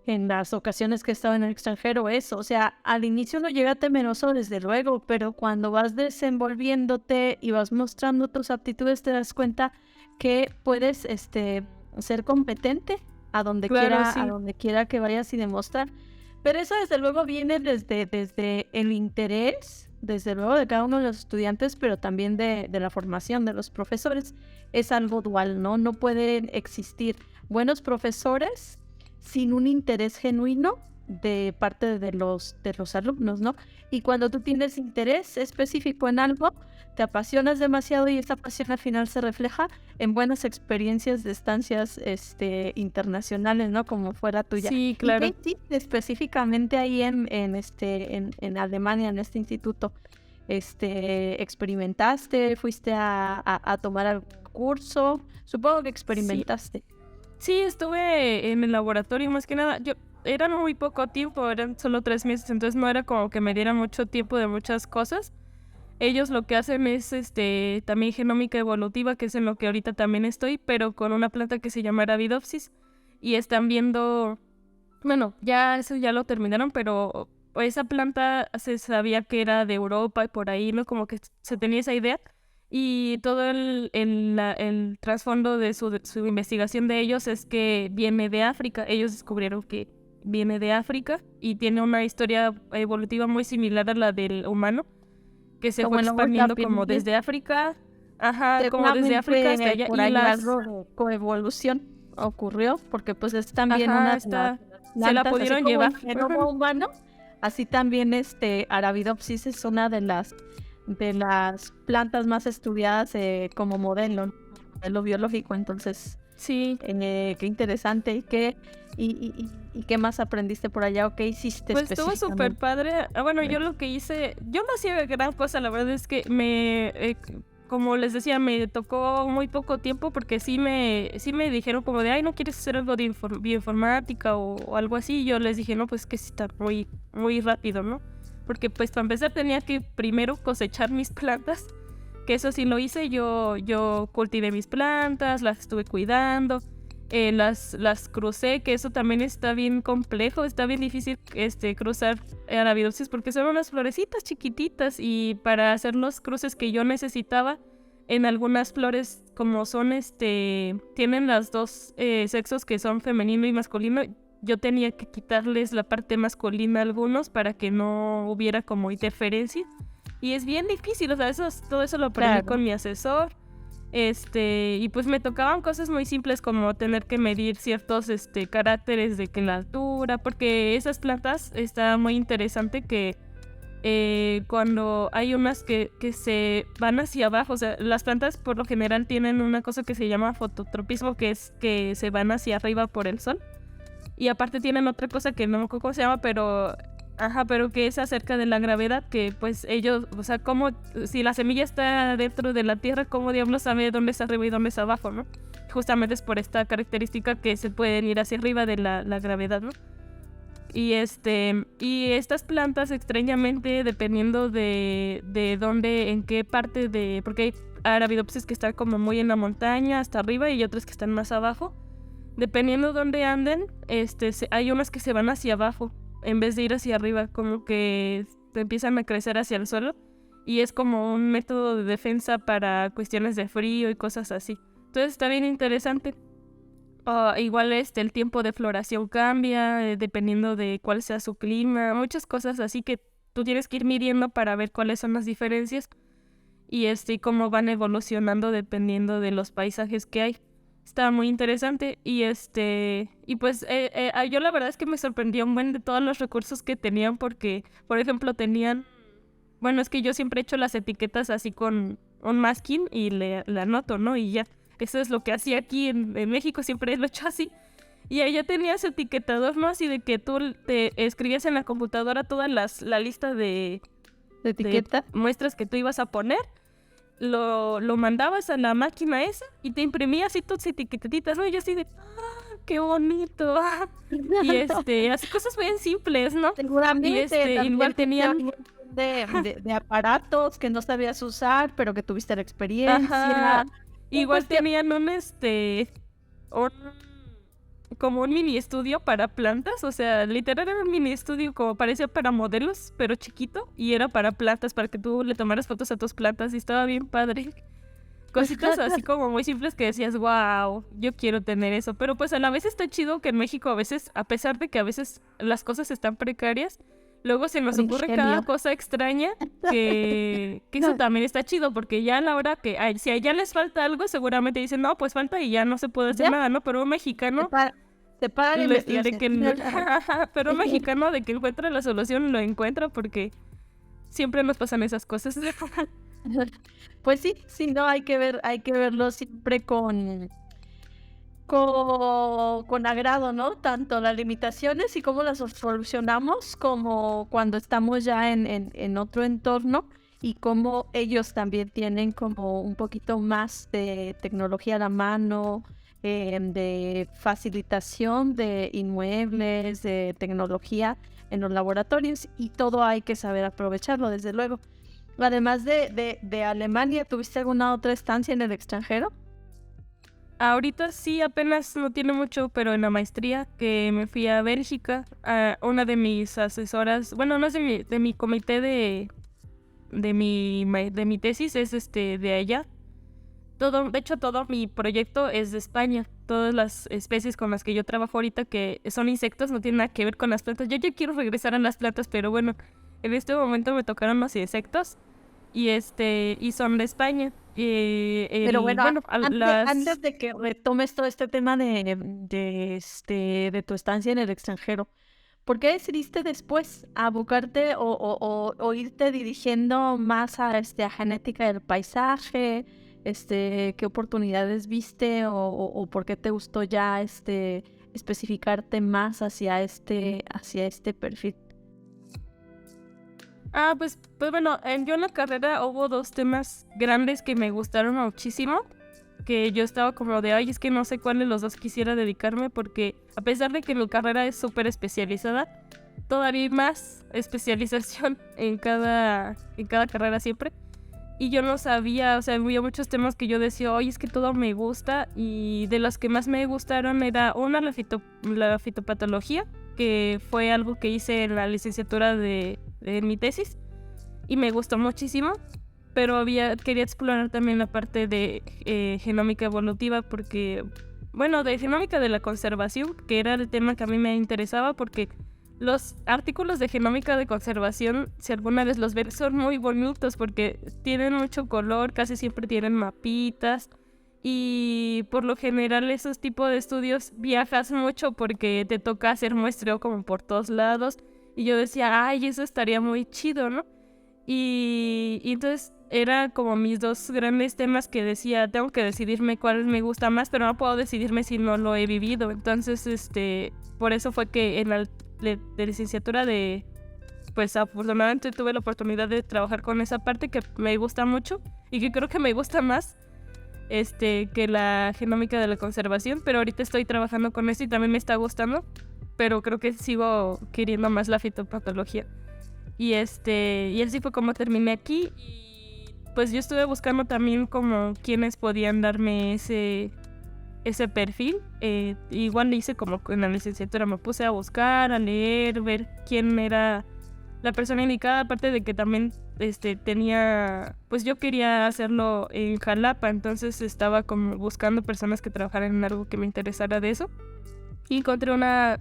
en las ocasiones que he estado en el extranjero eso, o sea, al inicio no llega temeroso desde luego, pero cuando vas desenvolviéndote y vas mostrando tus aptitudes te das cuenta que puedes ser competente a donde Claro, a sí. donde quiera que vayas y demostrar. Pero eso desde luego viene desde el interés, desde luego de cada uno de los estudiantes, pero también de la formación de los profesores. Es algo dual, ¿no? No pueden existir buenos profesores sin un interés genuino de parte de los alumnos, ¿no? Y cuando tú tienes interés específico en algo, te apasionas demasiado y esa pasión al final se refleja en buenas experiencias de estancias internacionales, ¿no? Como fue la tuya. Sí, ¿Y claro. qué hiciste específicamente ahí en Alemania, en este instituto? ¿Experimentaste? ¿Fuiste a tomar algún curso? Supongo que Sí. experimentaste. Sí, estuve en el laboratorio más que nada. Era muy poco tiempo, eran solo 3 meses, entonces no era como que me diera mucho tiempo de muchas cosas. Ellos lo que hacen es también genómica evolutiva, que es en lo que ahorita también estoy, pero con una planta que se llama Arabidopsis. Y están viendo, bueno, ya eso ya lo terminaron, pero esa planta se sabía que era de Europa y por ahí, ¿no? Como que se tenía esa idea. Y todo el trasfondo de su investigación de ellos es que viene de África. Ellos descubrieron que viene de África y tiene una historia evolutiva muy similar a la del humano, que se fue expandiendo como desde África, como desde África hasta allá. Por ahí algo de coevolución ocurrió, porque pues es también una de las plantas, se la pudieron llevar. El genoma humano, así también Arabidopsis es una de las plantas más estudiadas como modelo biológico. Entonces sí, qué interesante. ¿Y qué más aprendiste por allá o qué hiciste? Pues estuvo súper padre. Bueno, yo lo que hice, yo no hacía gran cosa, la verdad es que como les decía, me tocó muy poco tiempo porque sí me dijeron como de, ay, ¿no quieres hacer algo de bioinformática o algo así? Y yo les dije, no, pues que sí está muy, muy rápido, ¿no? Porque pues para empezar tenía que primero cosechar mis plantas, que eso sí lo hice. Yo cultivé mis plantas, las estuve cuidando, las crucé, que eso también está bien complejo, está bien difícil cruzar Arabidopsis porque son unas florecitas chiquititas, y para hacer los cruces que yo necesitaba, en algunas flores como son tienen las dos sexos que son femenino y masculino, yo tenía que quitarles la parte masculina a algunos para que no hubiera como interferencia, y es bien difícil, o sea, todo eso lo aprendí con mi asesor. Y pues me tocaban cosas muy simples como tener que medir ciertos caracteres de que la altura, porque esas plantas está muy interesante que cuando hay unas que se van hacia abajo, o sea, las plantas por lo general tienen una cosa que se llama fototropismo, que es que se van hacia arriba por el sol, y aparte tienen otra cosa que no me acuerdo cómo se llama, pero que es acerca de la gravedad, que pues ellos, o sea, como si la semilla está dentro de la tierra, ¿cómo diablos sabe dónde está arriba y dónde está abajo, no? Justamente es por esta característica que se pueden ir hacia arriba de la gravedad, ¿no? Y estas plantas, extrañamente, dependiendo de dónde, en qué parte porque hay Arabidopsis que están como muy en la montaña, hasta arriba, y otras que están más abajo. Dependiendo de dónde anden, hay unas que se van hacia abajo en vez de ir hacia arriba, como que te empiezan a crecer hacia el suelo, y es como un método de defensa para cuestiones de frío y cosas así. Entonces está bien interesante. Igual el tiempo de floración cambia dependiendo de cuál sea su clima, muchas cosas así que tú tienes que ir midiendo para ver cuáles son las diferencias y cómo van evolucionando dependiendo de los paisajes que hay. Está muy interesante y pues yo la verdad es que me sorprendió un buen de todos los recursos que tenían, porque por ejemplo bueno, es que yo siempre he hecho las etiquetas así con un masking y le anoto, ¿no? Y ya, eso es lo que hacía aquí en México, siempre lo he hecho así. Y ahí ya tenías etiquetador, ¿no? Así de que tú te escribías en la computadora toda la lista de etiqueta, muestras que tú ibas a poner. Lo mandabas a la máquina esa y te imprimía así tus etiquetitas, ¿no? Y yo así de, qué bonito. Y así cosas bien simples, ¿no? Seguramente igual tenían de aparatos que no sabías usar, pero que tuviste la experiencia. Igual tenían como un mini estudio para plantas, o sea, literal era un mini estudio como parecía para modelos, pero chiquito, y era para plantas, para que tú le tomaras fotos a tus plantas, y estaba bien padre. Cositas así como muy simples que decías, wow, yo quiero tener eso, pero pues a la vez está chido que en México a veces, a pesar de que a veces las cosas están precarias, luego se nos ocurre cada cosa extraña que eso también está chido, porque ya a la hora que si a ella les falta algo, seguramente dicen, no, pues falta y ya no se puede hacer nada, ¿no? Pero un mexicano te paga la investigación. Pero un mexicano de que encuentra la solución lo encuentra, porque siempre nos pasan esas cosas. Pues sí, no, hay que verlo siempre con agrado, ¿no? Tanto las limitaciones y cómo las solucionamos, como cuando estamos ya en otro entorno, y cómo ellos también tienen como un poquito más de tecnología a la mano, de facilitación de inmuebles, de tecnología en los laboratorios, y todo hay que saber aprovecharlo, desde luego. Además de Alemania, ¿tuviste alguna otra estancia en el extranjero? Ahorita sí, apenas no tiene mucho, pero en la maestría que me fui a Bélgica, una de mis asesoras, bueno, no es de mi comité de mi tesis, es de allá. De hecho, todo mi proyecto es de España. Todas las especies con las que yo trabajo ahorita, que son insectos, no tienen nada que ver con las plantas. Yo ya quiero regresar a las plantas, pero bueno, en este momento me tocaron los insectos y son de España. Pero bueno, Las... antes de que retomes todo este tema de tu estancia en el extranjero, ¿por qué decidiste después abocarte o irte dirigiendo más a genética del paisaje? ¿Qué oportunidades viste o por qué te gustó ya especificarte más hacia este perfil? Pues bueno, yo en la carrera hubo 2 temas grandes que me gustaron muchísimo, que yo estaba como de, ay, es que no sé cuál de los 2 quisiera dedicarme, porque a pesar de que mi carrera es súper especializada, todavía hay más especialización en cada carrera siempre. Y yo no sabía, o sea, había muchos temas que yo decía, oye, es que todo me gusta, y de los que más me gustaron era la fitopatología, que fue algo que hice en la licenciatura de mi tesis, y me gustó muchísimo, pero quería explorar también la parte de genómica evolutiva, porque, bueno, de genómica de la conservación, que era el tema que a mí me interesaba, porque los artículos de genómica de conservación, si alguna vez los ven, son muy bonitos porque tienen mucho color, casi siempre tienen mapitas, y por lo general esos tipos de estudios viajas mucho porque te toca hacer muestreo como por todos lados, y yo decía, ay, eso estaría muy chido, ¿no? Y entonces era como mis 2 grandes temas que decía, tengo que decidirme cuál me gusta más, pero no puedo decidirme si no lo he vivido. Entonces, por eso fue que en la de licenciatura pues afortunadamente tuve la oportunidad de trabajar con esa parte que me gusta mucho y que creo que me gusta más que la genómica de la conservación, pero ahorita estoy trabajando con eso y también me está gustando, pero creo que sigo queriendo más la fitopatología. Y así fue como terminé aquí, y pues yo estuve buscando también como quiénes podían darme ese perfil. Igual hice como en la licenciatura, me puse a buscar, a leer, ver quién era la persona indicada, aparte de que también pues yo quería hacerlo en Jalapa, entonces estaba como buscando personas que trabajaran en algo que me interesara de eso, y encontré una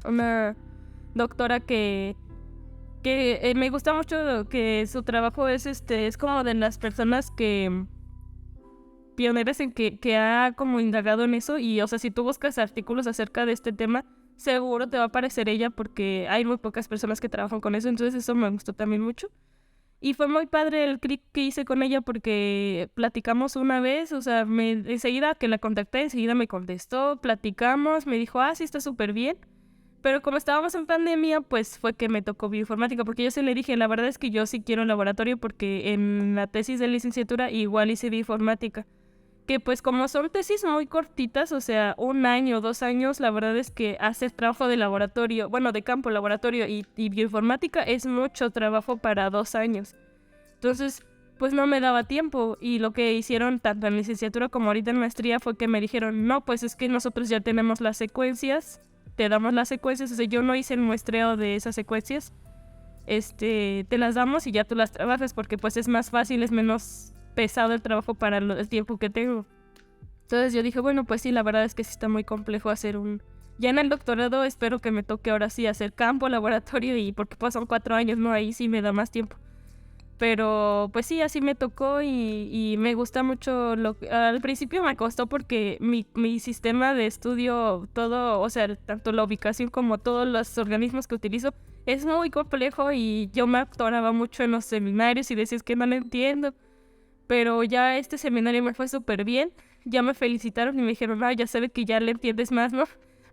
doctora que me gusta mucho, que su trabajo es como de las personas que pioneras en que ha como indagado en eso, y o sea, si tú buscas artículos acerca de este tema, seguro te va a aparecer ella porque hay muy pocas personas que trabajan con eso, entonces eso me gustó también mucho. Y fue muy padre el clic que hice con ella porque platicamos una vez, o sea, enseguida que la contacté, enseguida me contestó, platicamos, me dijo, sí, está súper bien. Pero como estábamos en pandemia, pues fue que me tocó bioinformática, porque yo se le dije, la verdad es que yo sí quiero laboratorio, porque en la tesis de licenciatura igual hice bioinformática. Que pues como son tesis muy cortitas, o sea, 1 año, 2 años, la verdad es que hacer trabajo de laboratorio, bueno, de campo, laboratorio y bioinformática es mucho trabajo para 2 años. Entonces, pues no me daba tiempo, y lo que hicieron tanto en licenciatura como ahorita en maestría fue que me dijeron, no, pues es que nosotros ya tenemos las secuencias, te damos las secuencias, o sea, yo no hice el muestreo de esas secuencias, te las damos y ya tú las trabajas, porque pues es más fácil, es menos pesado el trabajo para el tiempo que tengo. Entonces yo dije, bueno, pues sí, la verdad es que sí está muy complejo hacer ya en el doctorado espero que me toque ahora sí hacer campo, laboratorio, y porque pues son 4 años, ¿no? Ahí sí me da más tiempo. Pero pues sí, así me tocó, y me gusta mucho. Al principio me costó porque mi sistema de estudio, todo, o sea, tanto la ubicación como todos los organismos que utilizo, es muy complejo, y yo me atoraba mucho en los seminarios y decía, es que no lo entiendo. Pero ya este seminario me fue súper bien, ya me felicitaron y me dijeron, ya se ve que ya le entiendes más, ¿no?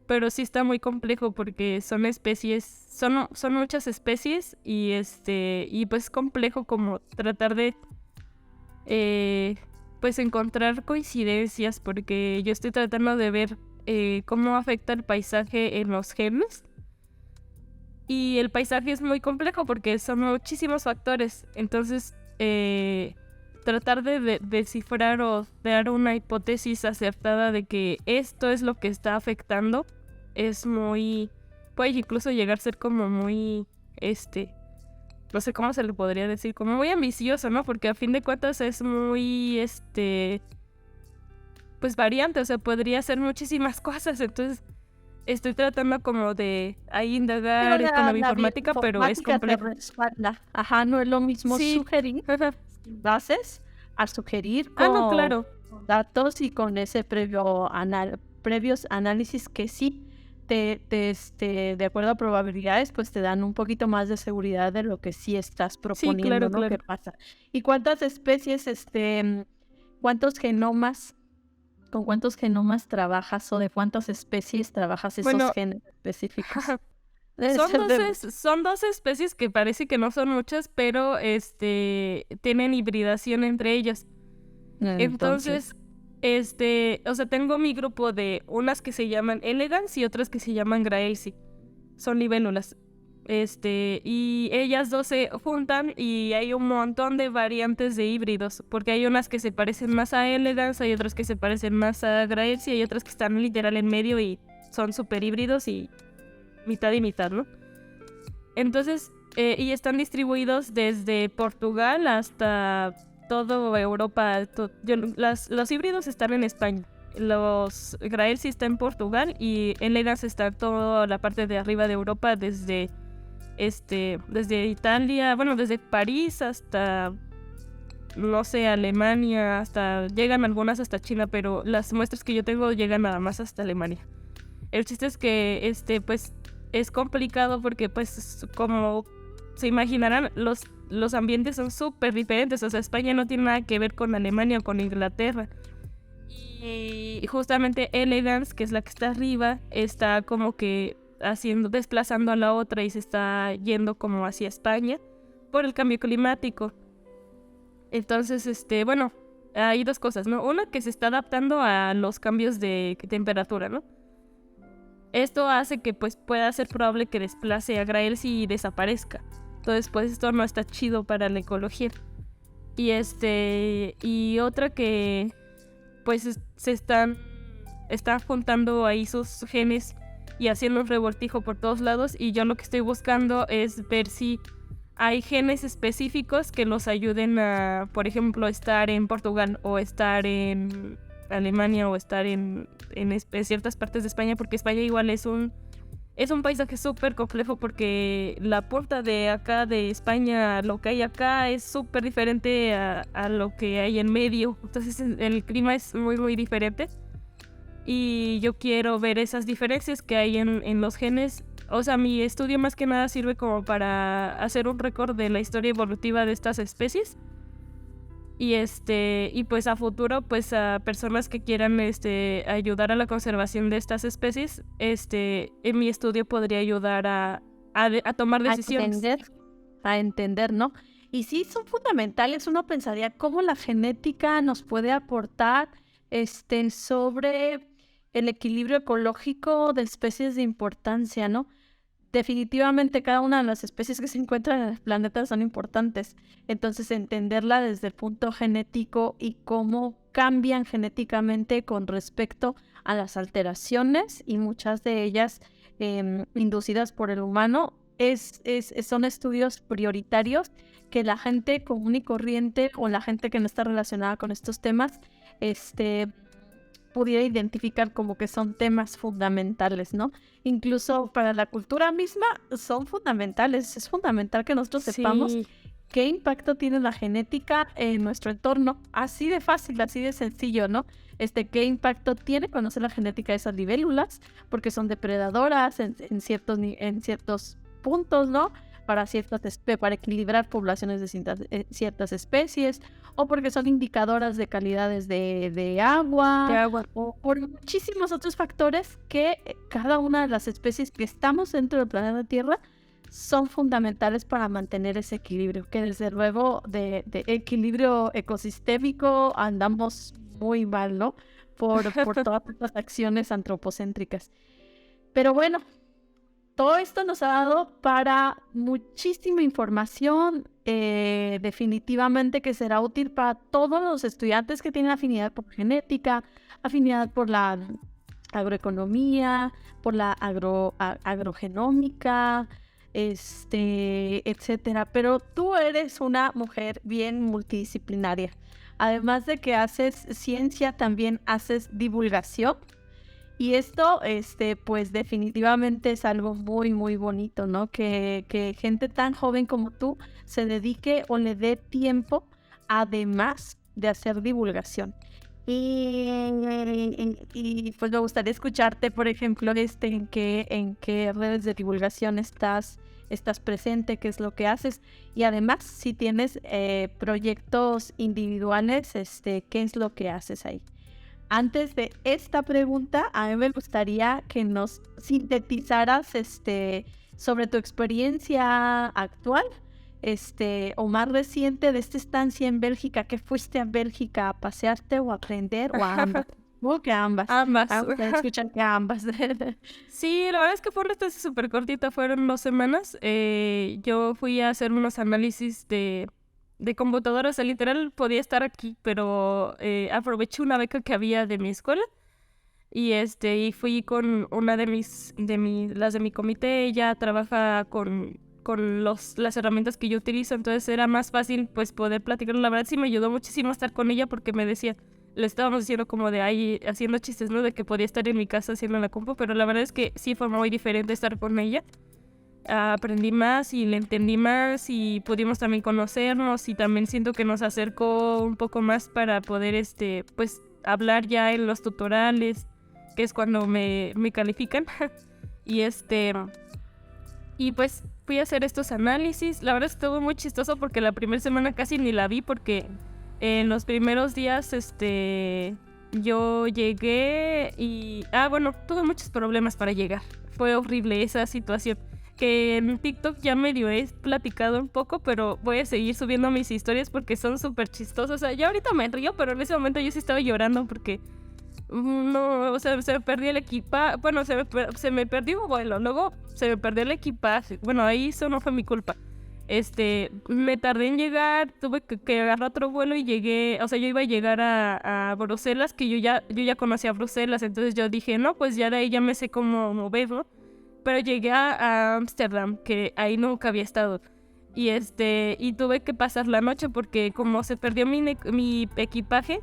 Pero sí está muy complejo porque son especies, son muchas especies, y pues es complejo como tratar de pues encontrar coincidencias, porque yo estoy tratando de ver cómo afecta el paisaje en los genes, y el paisaje es muy complejo porque son muchísimos factores, entonces tratar de descifrar o dar una hipótesis acertada de que esto es lo que está afectando es puede incluso llegar a ser como muy, no sé cómo se le podría decir, como muy ambicioso, ¿no? Porque a fin de cuentas es muy, pues variante, o sea, podría ser muchísimas cosas, entonces estoy tratando como de ahí indagar Pero con la la bioinformática, pero es bioinformática te complejo. respalda. Ajá, no es lo mismo Sí, sugerir bases a sugerir ah, no, con claro, datos y con ese previos análisis que sí de acuerdo a probabilidades, pues te dan un poquito más de seguridad de lo que sí estás sí, proponiendo, claro, ¿no? ¿Qué claro. pasa? ¿Y cuántas especies, cuántos genomas, con cuántos genomas trabajas o de cuántas especies trabajas esos Bueno, genes específicos? Debe ser de muchos. son dos especies que parece que no son muchas, pero tienen hibridación entre ellas. Entonces, Entonces, o sea, tengo mi grupo de unas que se llaman elegans y otras que se llaman gracie. Son libélulas. Y ellas dos se juntan y hay un montón de variantes de híbridos, porque hay unas que se parecen más a elegans, hay otras que se parecen más a gracie y hay otras que están literal en medio y son súper híbridos y mitad y mitad, ¿no? Entonces, y están distribuidos desde Portugal hasta toda Europa. Los híbridos están en España. Los Graelsi está en Portugal y Elegans está toda la parte de arriba de Europa desde Italia, bueno, desde París hasta, no sé, Alemania, llegan algunas hasta China, pero las muestras que yo tengo llegan nada más hasta Alemania. El chiste es que, pues, es complicado porque, pues, como se imaginarán, los ambientes son súper diferentes. O sea, España no tiene nada que ver con Alemania o con Inglaterra. Y justamente Elegance, que es la que está arriba, está como que desplazando a la otra y se está yendo como hacia España por el cambio climático. Entonces, bueno, hay dos cosas, ¿no? Una, que se está adaptando a los cambios de temperatura, ¿no? Esto hace que pues pueda ser probable que desplace a Graelsi y desaparezca. Entonces pues esto no está chido para la ecología. Y otra que pues están juntando ahí sus genes y haciendo un revoltijo por todos lados, y yo lo que estoy buscando es ver si hay genes específicos que los ayuden a, por ejemplo, estar en Portugal o estar en Alemania o estar en ciertas partes de España, porque España igual es un paisaje súper complejo, porque la punta de acá de España, lo que hay acá es súper diferente a lo que hay en medio. Entonces el clima es muy muy diferente y yo quiero ver esas diferencias que hay en los genes. O sea, mi estudio más que nada sirve como para hacer un récord de la historia evolutiva de estas especies. Y pues a futuro, pues a personas que quieran ayudar a la conservación de estas especies, en mi estudio podría ayudar a tomar decisiones. A entender, ¿no? Y sí, son fundamentales. Uno pensaría cómo la genética nos puede aportar sobre el equilibrio ecológico de especies de importancia, ¿no? Definitivamente cada una de las especies que se encuentran en el planeta son importantes. Entonces, entenderla desde el punto genético y cómo cambian genéticamente con respecto a las alteraciones, y muchas de ellas inducidas por el humano, son estudios prioritarios que la gente común y corriente o la gente que no está relacionada con estos temas pudiera identificar como que son temas fundamentales, ¿no? Incluso para la cultura misma son fundamentales. Es fundamental que nosotros sepamos qué impacto tiene la genética en nuestro entorno. Así de fácil, así de sencillo, ¿no? Qué impacto tiene conocer la genética de esas libélulas, porque son depredadoras en ciertos puntos, ¿no? Para equilibrar poblaciones de ciertas especies, o porque son indicadoras de calidades de agua, o por muchísimos otros factores que cada una de las especies que estamos dentro del planeta Tierra son fundamentales para mantener ese equilibrio, que desde luego de equilibrio ecosistémico andamos muy mal, ¿no? Por todas estas acciones antropocéntricas. Pero bueno, todo esto nos ha dado para muchísima información, definitivamente que será útil para todos los estudiantes que tienen afinidad por genética, afinidad por la agroeconomía, por la agrogenómica, etcétera. Pero tú eres una mujer bien multidisciplinaria. Además de que haces ciencia, también haces divulgación. Y esto, pues definitivamente es algo muy, muy bonito, ¿no? Que gente tan joven como tú se dedique o le dé tiempo, además de hacer divulgación. Y pues me gustaría escucharte, por ejemplo, en qué redes de divulgación estás presente, qué es lo que haces. Y además, si tienes proyectos individuales, qué es lo que haces ahí. Antes de esta pregunta, a mí me gustaría que nos sintetizaras sobre tu experiencia actual, o más reciente de esta estancia en Bélgica, que fuiste a Bélgica a pasearte o a aprender o a ambas. Supongo que a ambas. Ambas. Vamos a escuchar que a ambas. Sí, la verdad es que fue una estancia súper cortita, fueron 2 semanas. Yo fui a hacer unos análisis de computadoras, o sea, literal podía estar aquí, pero aproveché una beca que había de mi escuela y fui con una las de mi comité. Ella trabaja con las herramientas que yo utilizo, entonces era más fácil pues poder platicar. La verdad sí me ayudó muchísimo estar con ella porque me decía, le estábamos diciendo como de ahí, haciendo chistes, ¿no? De que podía estar en mi casa haciendo la compu, pero la verdad es que sí fue muy diferente estar con ella. Aprendí más y le entendí más y pudimos también conocernos, y también siento que nos acercó un poco más para poder pues hablar ya en los tutorales, que es cuando me califican. y y pues fui a hacer estos análisis. La verdad es que estuvo muy chistoso porque la primera semana casi ni la vi, porque en los primeros días yo llegué y bueno, tuve muchos problemas para llegar. Fue horrible esa situación, que en TikTok ya medio he platicado un poco, pero voy a seguir subiendo mis historias porque son súper chistosas. O sea, ya ahorita me río, pero en ese momento yo sí estaba llorando porque no, o sea, se me perdió el equipaje. Bueno, se me perdió un vuelo, luego se me perdió el equipaje. Bueno, ahí eso no fue mi culpa. Me tardé en llegar, tuve que agarrar otro vuelo y llegué, o sea, yo iba a llegar a Bruselas, que yo ya conocía Bruselas, entonces yo dije, no, pues ya de ahí ya me sé cómo mover, ¿no? Pero llegué a Ámsterdam, que ahí nunca había estado. Y tuve que pasar la noche porque como se perdió mi equipaje,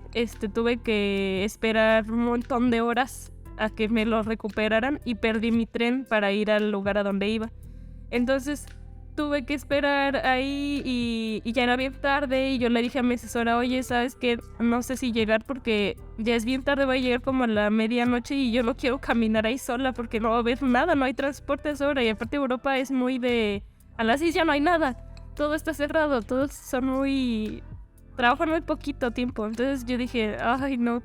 tuve que esperar un montón de horas a que me lo recuperaran, y perdí mi tren para ir al lugar a donde iba. Entonces tuve que esperar ahí y ya era bien tarde, y yo le dije a mi asesora, oye, ¿sabes qué? No sé si llegar porque ya es bien tarde, voy a llegar como a la medianoche y yo no quiero caminar ahí sola porque no va a haber nada, no hay transporte a esa hora, y aparte Europa es muy de... A las 6 ya no hay nada, todo está cerrado, todos son trabajan muy poquito tiempo. Entonces yo dije, ay no.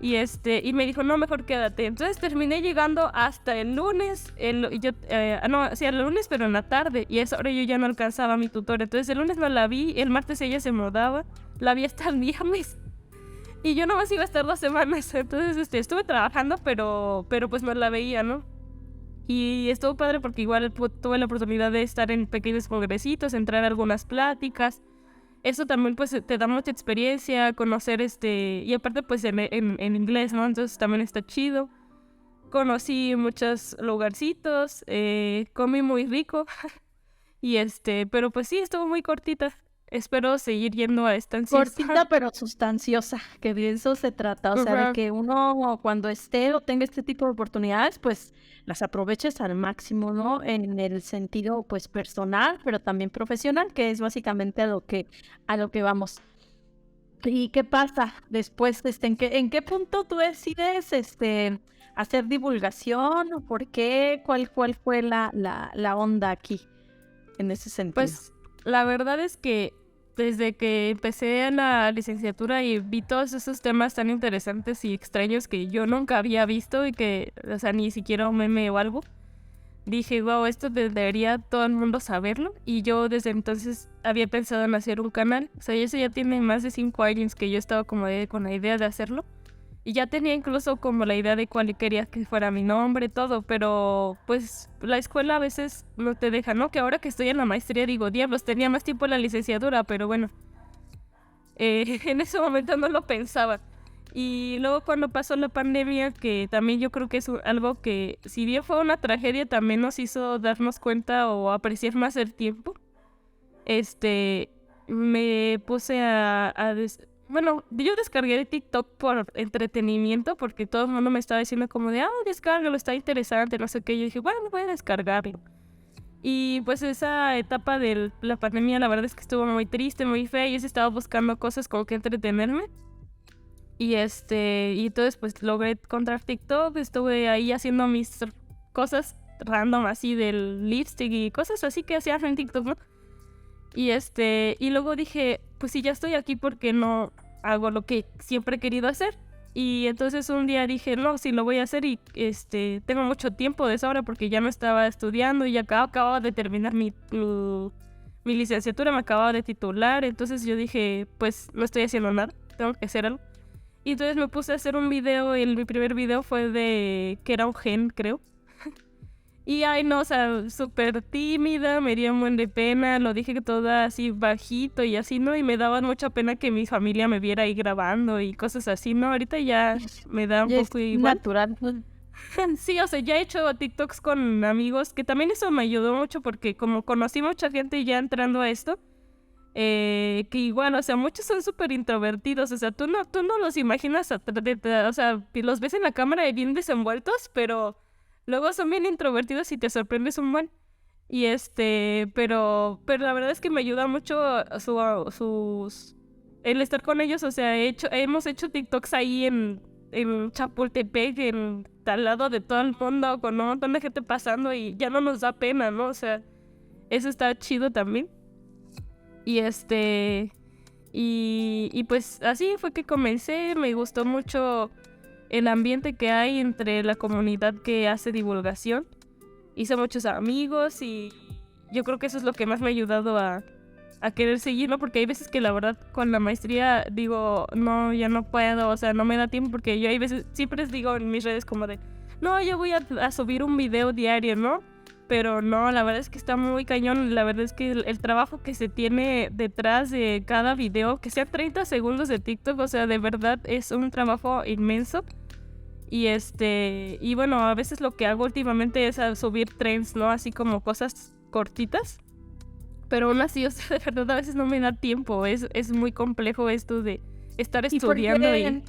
Y me dijo, no, mejor quédate. Entonces terminé llegando hasta el lunes, el lunes, pero en la tarde, y a esa hora yo ya no alcanzaba a mi tutor. Entonces el lunes no la vi, el martes ella se mudaba, la vi hasta el viernes, y yo nomás iba a estar 2 semanas. Entonces estuve trabajando, pero pues no la veía, ¿no? Y estuvo padre porque igual tuve la oportunidad de estar en pequeños congresitos, entrar a algunas pláticas. Eso también pues te da mucha experiencia, conocer y aparte pues en inglés, ¿no? Entonces también está chido. Conocí muchos lugarcitos, comí muy rico y pero pues sí, estuvo muy cortita. Espero seguir yendo a estancias. Cortita pero sustanciosa, que de eso se trata. O sea, de que uno cuando esté o tenga este tipo de oportunidades, pues las aproveches al máximo, ¿no? En el sentido pues personal, pero también profesional, que es básicamente a lo que vamos. ¿Y qué pasa después? ¿En qué punto tú decides hacer divulgación? ¿Por qué? ¿Cuál fue la onda aquí en ese sentido? Pues la verdad es que desde que empecé en la licenciatura y vi todos esos temas tan interesantes y extraños que yo nunca había visto y que, o sea, ni siquiera un meme o algo, dije, wow, esto debería todo el mundo saberlo. Y yo desde entonces había pensado en hacer un canal. O sea, eso ya tiene más de 5 años que yo estaba como con la idea de hacerlo. Y ya tenía incluso como la idea de cuál quería que fuera mi nombre, todo, pero pues la escuela a veces no te deja, ¿no? Que ahora que estoy en la maestría digo, diablos, tenía más tiempo en la licenciatura, pero bueno, en ese momento no lo pensaba. Y luego cuando pasó la pandemia, que también yo creo que es algo que, si bien fue una tragedia, también nos hizo darnos cuenta o apreciar más el tiempo. Me puse bueno, yo descargué TikTok por entretenimiento porque todo el mundo me estaba diciendo como de, descárgalo, está interesante, no sé qué. Yo dije, bueno, voy a descargarlo. Y pues esa etapa de la pandemia la verdad es que estuvo muy triste, muy fea. Yo sí estaba buscando cosas con que entretenerme. Y entonces pues logré encontrar TikTok. Estuve ahí haciendo mis cosas random así del lipstick y cosas así que hacían en TikTok, ¿no? Y luego dije, pues si ya estoy aquí, ¿por qué no hago lo que siempre he querido hacer? Y entonces un día dije, no, sí lo voy a hacer y tengo mucho tiempo de sobra porque ya no estaba estudiando y acababa de terminar mi licenciatura, me acababa de titular. Entonces yo dije, pues no estoy haciendo nada, tengo que hacer algo. Y entonces me puse a hacer un video y mi primer video fue de que era un gen, creo. Y ay no, o sea, súper tímida, me dio un buen de pena, lo dije toda así bajito y así, ¿no? Y me daba mucha pena que mi familia me viera ahí grabando y cosas así, ¿no? Ahorita ya me da un Ya poco es igual. natural. Sí, o sea, ya he hecho TikToks con amigos, que también eso me ayudó mucho porque como conocí mucha gente ya entrando a esto, que igual, o sea, muchos son súper introvertidos, o sea, tú no los imaginas, o sea, los ves en la cámara y bien desenvueltos, pero luego son bien introvertidos y te sorprendes un buen. Pero la verdad es que me ayuda mucho el estar con ellos, o sea, hemos hecho TikToks ahí en Chapultepec, al lado de todo el mundo, con un montón de gente pasando y ya no nos da pena, ¿no? O sea, eso está chido también. Y pues así fue que comencé, me gustó mucho el ambiente que hay entre la comunidad que hace divulgación. Hice muchos amigos y yo creo que eso es lo que más me ha ayudado a querer seguirlo, porque hay veces que la verdad con la maestría digo, no, ya no puedo, o sea, no me da tiempo, porque yo hay veces, siempre les digo en mis redes como de, no, yo voy a subir un video diario, ¿no? Pero no, la verdad es que está muy cañón, la verdad es que el trabajo que se tiene detrás de cada video, que sea 30 segundos de TikTok, o sea, de verdad es un trabajo inmenso. Y bueno, a veces lo que hago últimamente es subir trends, ¿no? Así como cosas cortitas. Pero aún así, o sea, de verdad a veces no me da tiempo. Es muy complejo esto de estar estudiando y...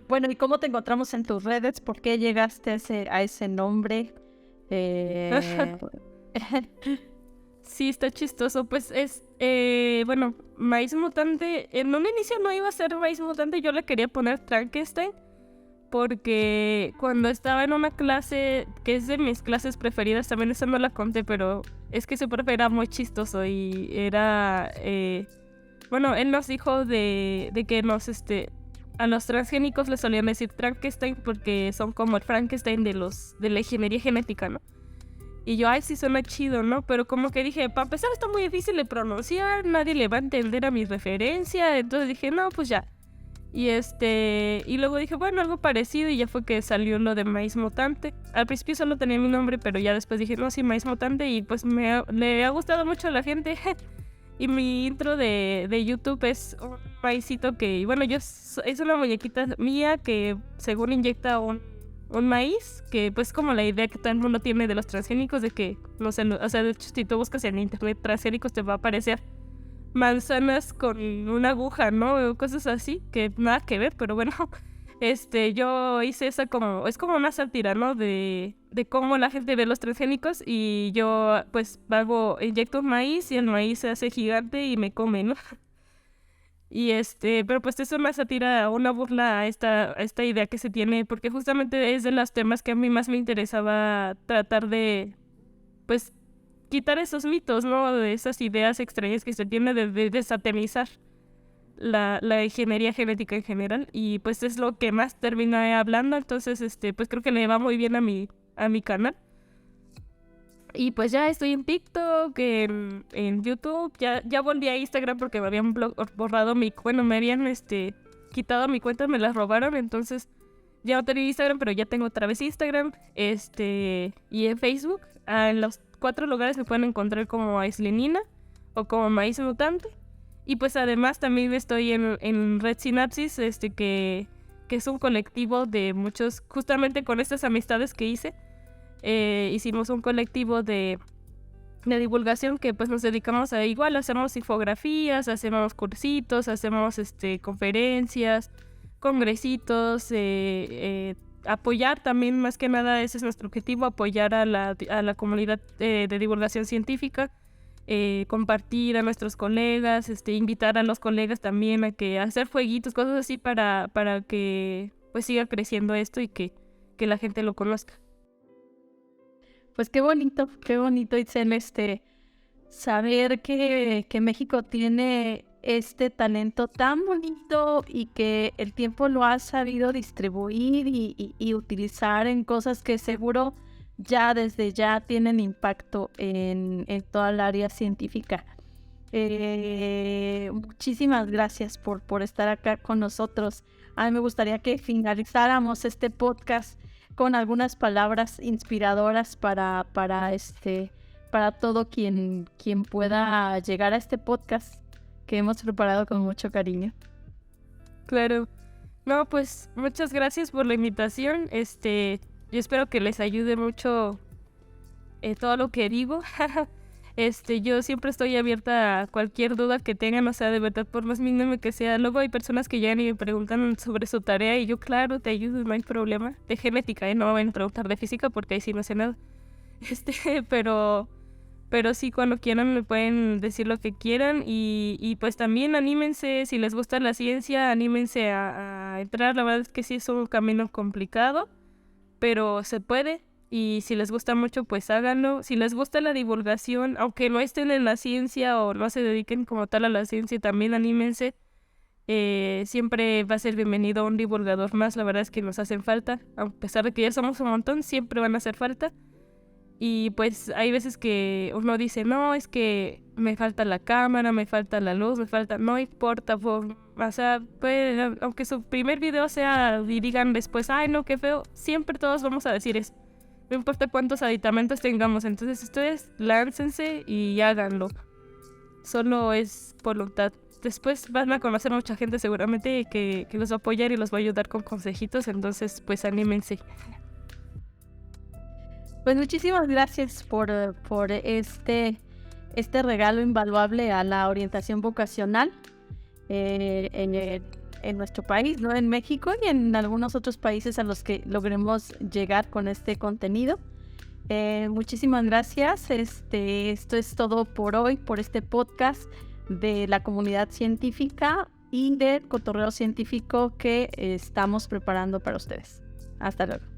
Bueno, ¿y cómo te encontramos en tus redes? ¿Por qué llegaste a ese nombre? Sí, está chistoso. Pues bueno, Maíz Mutante. En un inicio no iba a ser Maíz Mutante, yo le quería poner Frankenstein. Porque cuando estaba en una clase, que es de mis clases preferidas, también esa no la conté, pero es que ese profe era muy chistoso y era... bueno, él nos dijo de que a los transgénicos les solían decir Frankenstein porque son como el Frankenstein de la ingeniería genética, ¿no? Y yo, ay, sí suena chido, ¿no? Pero como que dije, para empezar está muy difícil de pronunciar, nadie le va a entender a mi referencia, entonces dije, no, pues ya. Y luego dije, bueno, algo parecido y ya fue que salió lo de Maíz Mutante. Al principio solo tenía mi nombre, pero ya después dije, no, sí, Maíz Mutante y pues le ha gustado mucho a la gente. Y mi intro de YouTube es un maicito que, bueno, es una muñequita mía que según inyecta un maíz, que pues como la idea que todo el mundo tiene de los transgénicos, de que, no sé, o sea, de hecho si tú buscas en internet transgénicos te va a aparecer manzanas con una aguja, ¿no? O cosas así, que nada que ver, pero bueno, yo hice esa es como una sátira, ¿no? De cómo la gente ve los transgénicos y yo pues inyecto maíz y el maíz se hace gigante y me come, ¿no? Pero pues es una sátira, una burla a esta idea que se tiene, porque justamente es de los temas que a mí más me interesaba tratar de, pues, quitar esos mitos, ¿no? De esas ideas extrañas que se tiene de desatenizar la ingeniería genética en general. Y pues es lo que más terminé hablando. Entonces, pues creo que le va muy bien a mi canal. Y pues ya estoy en TikTok, en YouTube. Ya volví a Instagram porque me habían borrado me habían quitado mi cuenta, me las robaron. Entonces ya no tenía Instagram, pero ya tengo otra vez Instagram. Y en Facebook, en los 4 lugares me pueden encontrar como Aislenina o como Maíz Mutante. Y pues además también estoy en Red Sinapsis, que es un colectivo de muchos, justamente con estas amistades que hice. Hicimos un colectivo de de divulgación que pues nos dedicamos a igual, hacemos infografías, hacemos cursitos, hacemos conferencias, congresitos, apoyar también, más que nada ese es nuestro objetivo, apoyar a la comunidad de divulgación científica, compartir a nuestros colegas, invitar a los colegas también a hacer jueguitos, cosas así para que pues siga creciendo esto y que la gente lo conozca. Pues qué bonito, Itzel, saber que México tiene este talento tan bonito y que el tiempo lo ha sabido distribuir y utilizar en cosas que seguro desde ya tienen impacto en toda el área científica. Muchísimas gracias por estar acá con nosotros. A mí me gustaría que finalizáramos este podcast con algunas palabras inspiradoras para todo quien pueda llegar a este podcast que hemos preparado con mucho cariño. Claro. No, pues muchas gracias por la invitación. Yo espero que les ayude mucho todo lo que digo. Yo siempre estoy abierta a cualquier duda que tengan, o sea, de verdad, por más mínimo que sea. Luego hay personas que llegan y me preguntan sobre su tarea y yo, claro, te ayudo, no hay problema. De genética, no me van a preguntar de física porque ahí sí no sé nada. Pero sí, cuando quieran me pueden decir lo que quieran y pues también anímense, si les gusta la ciencia, anímense a entrar. La verdad es que sí es un camino complicado, pero se puede. Y si les gusta mucho, pues háganlo. Si les gusta la divulgación, aunque no estén en la ciencia o no se dediquen como tal a la ciencia, también anímense. Siempre va a ser bienvenido un divulgador más. La verdad es que nos hacen falta. A pesar de que ya somos un montón, siempre van a hacer falta. Y pues hay veces que uno dice, no, es que me falta la cámara, me falta la luz, me falta... No importa, o sea, pues, aunque su primer video sea y digan después, ay, no, qué feo, siempre todos vamos a decir eso. No importa cuántos aditamentos tengamos, entonces ustedes láncense y háganlo. Solo es voluntad. Después van a conocer mucha gente seguramente que los va a apoyar y los va a ayudar con consejitos, entonces pues anímense. Pues muchísimas gracias por este regalo invaluable a la orientación vocacional en nuestro país, ¿no? En México y en algunos otros países a los que logremos llegar con este contenido. Muchísimas gracias. Esto es todo por hoy, por este podcast de la comunidad científica y del cotorreo científico que estamos preparando para ustedes. Hasta luego.